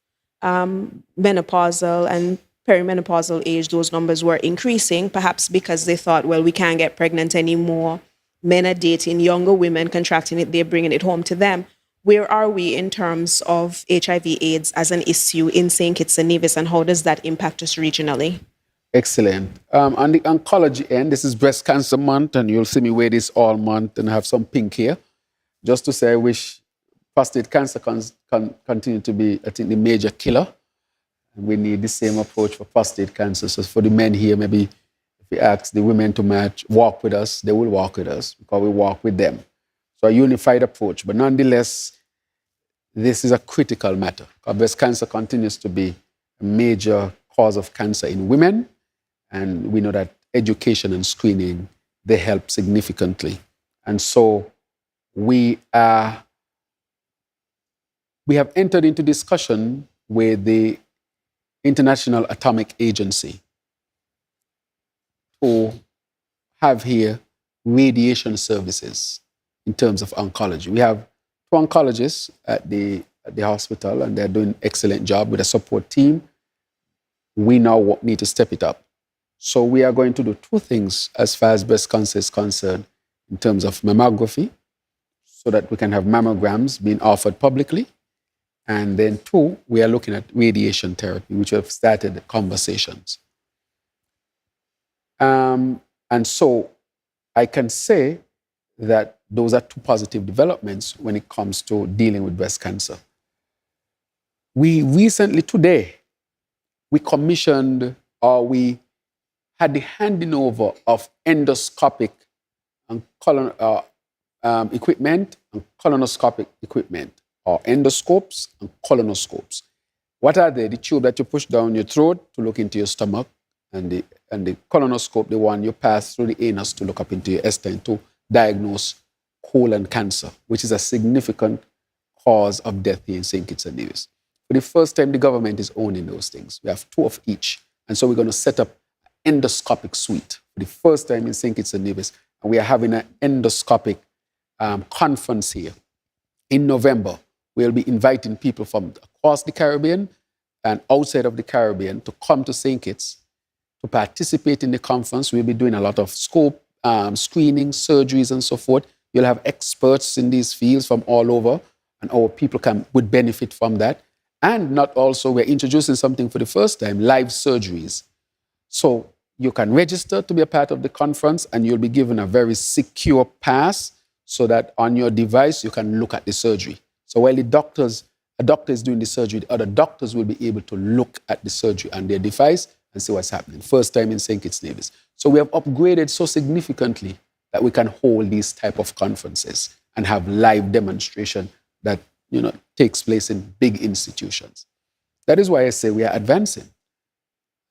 S5: menopausal and perimenopausal age, those numbers were increasing, perhaps because they thought, well, we can't get pregnant anymore. Men are dating younger women, contracting it, they're bringing it home to them. Where are we in terms of HIV/AIDS as an issue in St. Kitts and Nevis, and how does that impact us regionally?
S2: Excellent. On the oncology end, this is Breast Cancer Month, and you'll see me wear this all month and have some pink here. Just to say, I wish prostate cancer continue to be, I think, the major killer. And we need the same approach for prostate cancer. So for the men here, maybe if we ask the women to walk with us, they will walk with us because we walk with them. So a unified approach. But nonetheless, this is a critical matter because breast cancer continues to be a major cause of cancer in women. And we know that education and screening, they help significantly. And so we have entered into discussion with the International Atomic Agency to have here radiation services in terms of oncology. We have 2 oncologists at the hospital, and they're doing an excellent job with a support team. We now need to step it up. So we are going to do 2 things as far as breast cancer is concerned in terms of mammography, so that we can have mammograms being offered publicly. And then 2, we are looking at radiation therapy, which have started the conversations. And so I can say that those are 2 positive developments when it comes to dealing with breast cancer. We recently, today, we commissioned, or we had the handing over of endoscopic and equipment and colonoscopic equipment, or endoscopes and colonoscopes. What are they? The tube that you push down your throat to look into your stomach, and the colonoscope, the one you pass through the anus to look up into your intestine to diagnose colon cancer, which is a significant cause of death here in St. Kitts and Nevis. For the first time, the government is owning those things. We have 2 of each. And so we're going to set up an endoscopic suite for the first time in St. Kitts and Nevis. And we are having an endoscopic conference here in November. We'll be inviting people from across the Caribbean and outside of the Caribbean to come to St. Kitts to participate in the conference. We'll be doing a lot of scope, screening, surgeries, and so forth. You'll have experts in these fields from all over, and our people would benefit from that. And not also, we're introducing something for the first time, live surgeries. So you can register to be a part of the conference, and you'll be given a very secure pass so that on your device, you can look at the surgery. So while a doctor is doing the surgery, the other doctors will be able to look at the surgery on their device and see what's happening. First time in St. Kitts Nevis. So we have upgraded so significantly that we can hold these type of conferences and have live demonstration that takes place in big institutions. That is why I say we are advancing.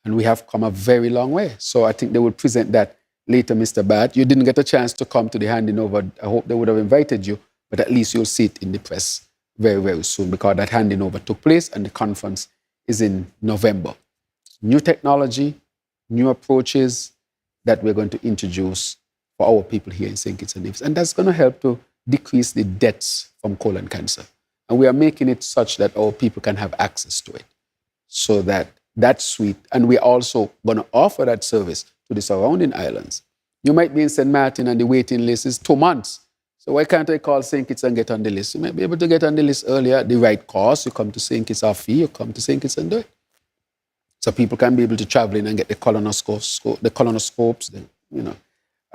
S2: And we have come a very long way. So I think they will present that later, Mr. Bat. You didn't get a chance to come to the handing over. I hope they would have invited you, but at least you'll see it in the press very, very soon, because that handing over took place and the conference is in November. New technology, new approaches that we're going to introduce for our people here in St. Kitts and Nevis. And that's going to help to decrease the deaths from colon cancer. And we are making it such that our people can have access to it. So that's sweet. And we're also going to offer that service to the surrounding islands. You might be in St. Martin and the waiting list is 2 months. So why can't I call St. Kitts and get on the list? You might be able to get on the list earlier at the right cost. You come to St. Kitts off fee, you come to St. Kitts and do it. So people can be able to travel in and get the colonoscopes,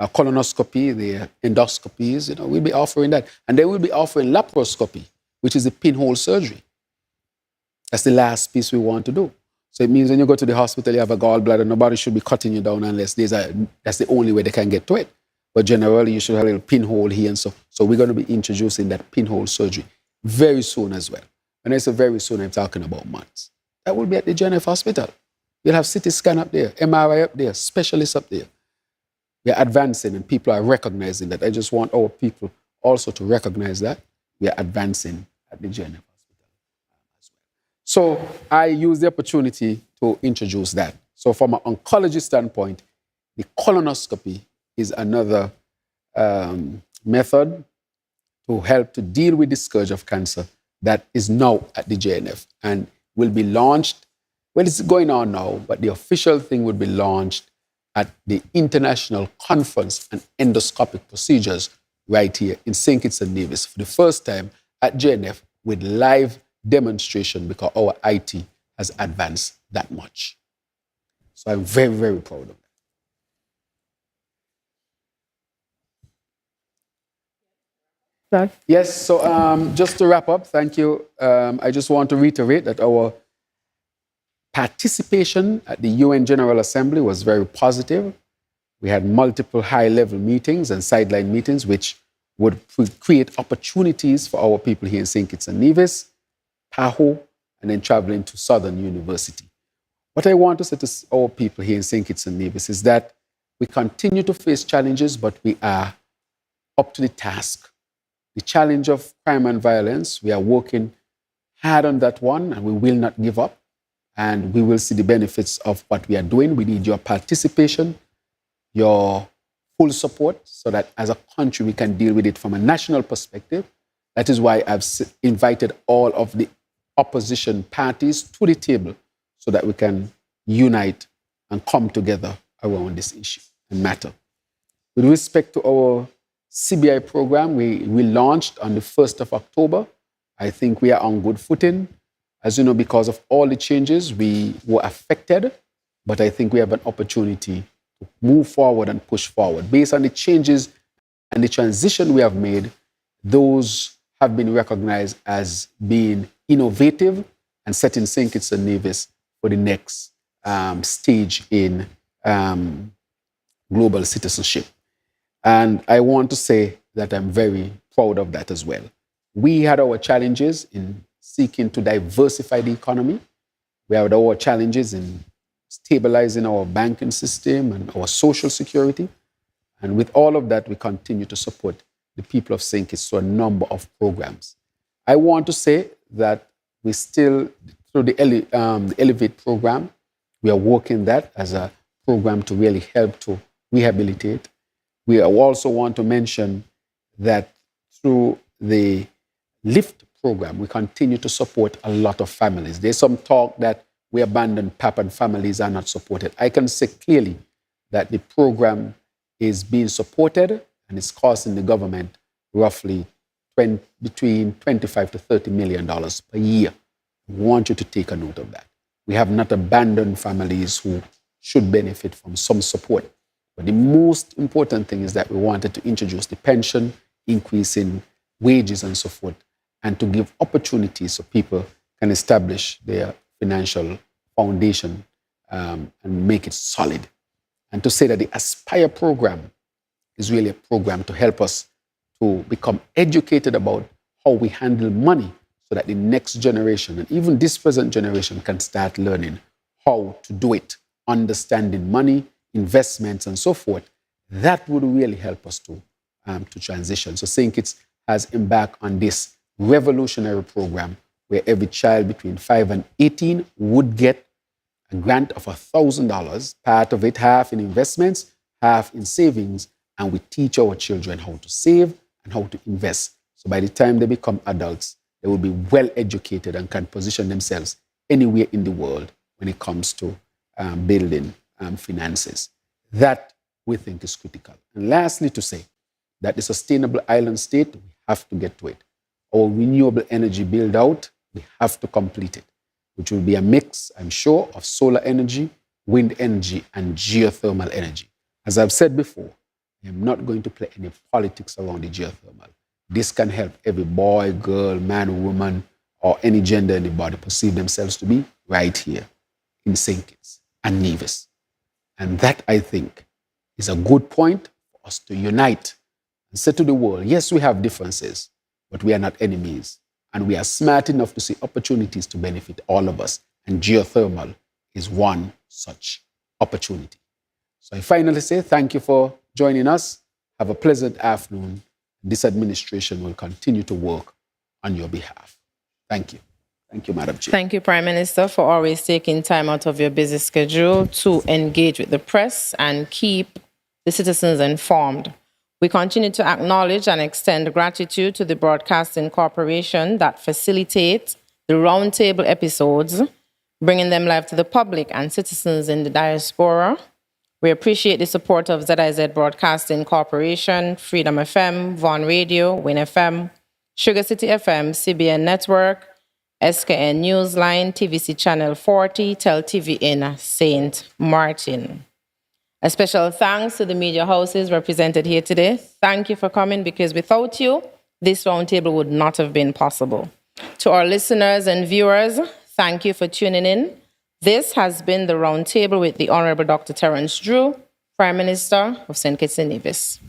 S2: colonoscopy, the endoscopies, we'll be offering that. And they will be offering laparoscopy, which is a pinhole surgery. That's the last piece we want to do. So it means when you go to the hospital, you have a gallbladder, nobody should be cutting you down unless that's the only way they can get to it. But generally, you should have a little pinhole here and so. So we're going to be introducing that pinhole surgery very soon as well. When I say very soon, I'm talking about months. That will be at the GNF hospital. You'll have CT scan up there, MRI up there, specialists up there. We are advancing and people are recognizing that. I just want our people also to recognize that we are advancing at the GNF hospital as well. So I use the opportunity to introduce that. So from an oncology standpoint, the colonoscopy is another method to help to deal with the scourge of cancer that is now at the JNF. And will be launched. Well, it's going on now, but the official thing would be launched at the International Conference on Endoscopic Procedures right here in St. Kitts and Nevis for the first time at JNF with live demonstration because our IT has advanced that much. So I'm very, very proud of that.
S1: Doug?
S2: Yes, so just to wrap up, thank you. I just want to reiterate that our participation at the UN General Assembly was very positive. We had multiple high-level meetings and sideline meetings, which would create opportunities for our people here in St. Kitts and Nevis, PAHO, and then traveling to Southern University. What I want to say to our people here in St. Kitts and Nevis is that we continue to face challenges, but we are up to the task. The challenge of crime and violence, we are working hard on that one, and we will not give up. And we will see the benefits of what we are doing. We need your participation, your full support, so that as a country we can deal with it from a national perspective. That is why I've invited all of the opposition parties to the table so that we can unite and come together around this issue and matter. With respect to our CBI program, we launched on the 1st of October. I think we are on good footing. As you know, because of all the changes, we were affected, but I think we have an opportunity to move forward and push forward. Based on the changes and the transition we have made, those have been recognized as being innovative and setting St. Kitts and Nevis for the next stage in global citizenship. And I want to say that I'm very proud of that as well. We had our challenges in seeking to diversify the economy. We had our challenges in stabilizing our banking system and our social security. And with all of that, we continue to support the people of St. Kitts through a number of programs. I want to say that we still, through the Elevate program, we are working that as a program to really help to rehabilitate. We also want to mention that through the LIFT program, we continue to support a lot of families. There's some talk that we abandon PAP and families are not supported. I can say clearly that the program is being supported and it's costing the government roughly between $25 to $30 million per year. We want you to take a note of that. We have not abandoned families who should benefit from some support. But the most important thing is that we wanted to introduce the pension, increase in wages and so forth, and to give opportunities so people can establish their financial foundation and make it solid. And to say that the Aspire program is really a program to help us to become educated about how we handle money so that the next generation and even this present generation can start learning how to do it, understanding money, investments, and so forth. That would really help us to transition. So St. Kitts has embarked on this revolutionary program where every child between 5 and 18 would get a grant of $1,000, part of it half in investments, half in savings, and we teach our children how to save and how to invest. So by the time they become adults, they will be well educated and can position themselves anywhere in the world when it comes to building finances. That we think is critical. And lastly, to say that the sustainable island state, we have to get to it. Our renewable energy build out, we have to complete it, which will be a mix, I'm sure, of solar energy, wind energy, and geothermal energy. As I've said before, I'm not going to play any politics around the geothermal. This can help every boy, girl, man, woman, or any gender in the body perceive themselves to be right here in St. Kitts and Nevis. And that, I think, is a good point for us to unite and say to the world, yes, we have differences, but we are not enemies. And we are smart enough to see opportunities to benefit all of us. And geothermal is one such opportunity. So I finally say thank you for joining us. Have a pleasant afternoon. This administration will continue to work on your behalf. Thank you. Thank you, Madam Chair.
S1: Thank you, Prime Minister, for always taking time out of your busy schedule to engage with the press and keep the citizens informed. We continue to acknowledge and extend gratitude to the Broadcasting Corporation that facilitates the Roundtable episodes, bringing them live to the public and citizens in the diaspora. We appreciate the support of ZIZ Broadcasting Corporation, Freedom FM, Vaughan Radio, Win FM, Sugar City FM, CBN Network, SKN Newsline, TVC Channel 40, Tel TV in St. Martin. A special thanks to the media houses represented here today. Thank you for coming, because without you, this roundtable would not have been possible. To our listeners and viewers, thank you for tuning in. This has been the Roundtable with the Honorable Dr. Terrance Drew, Prime Minister of St. Kitts and Nevis.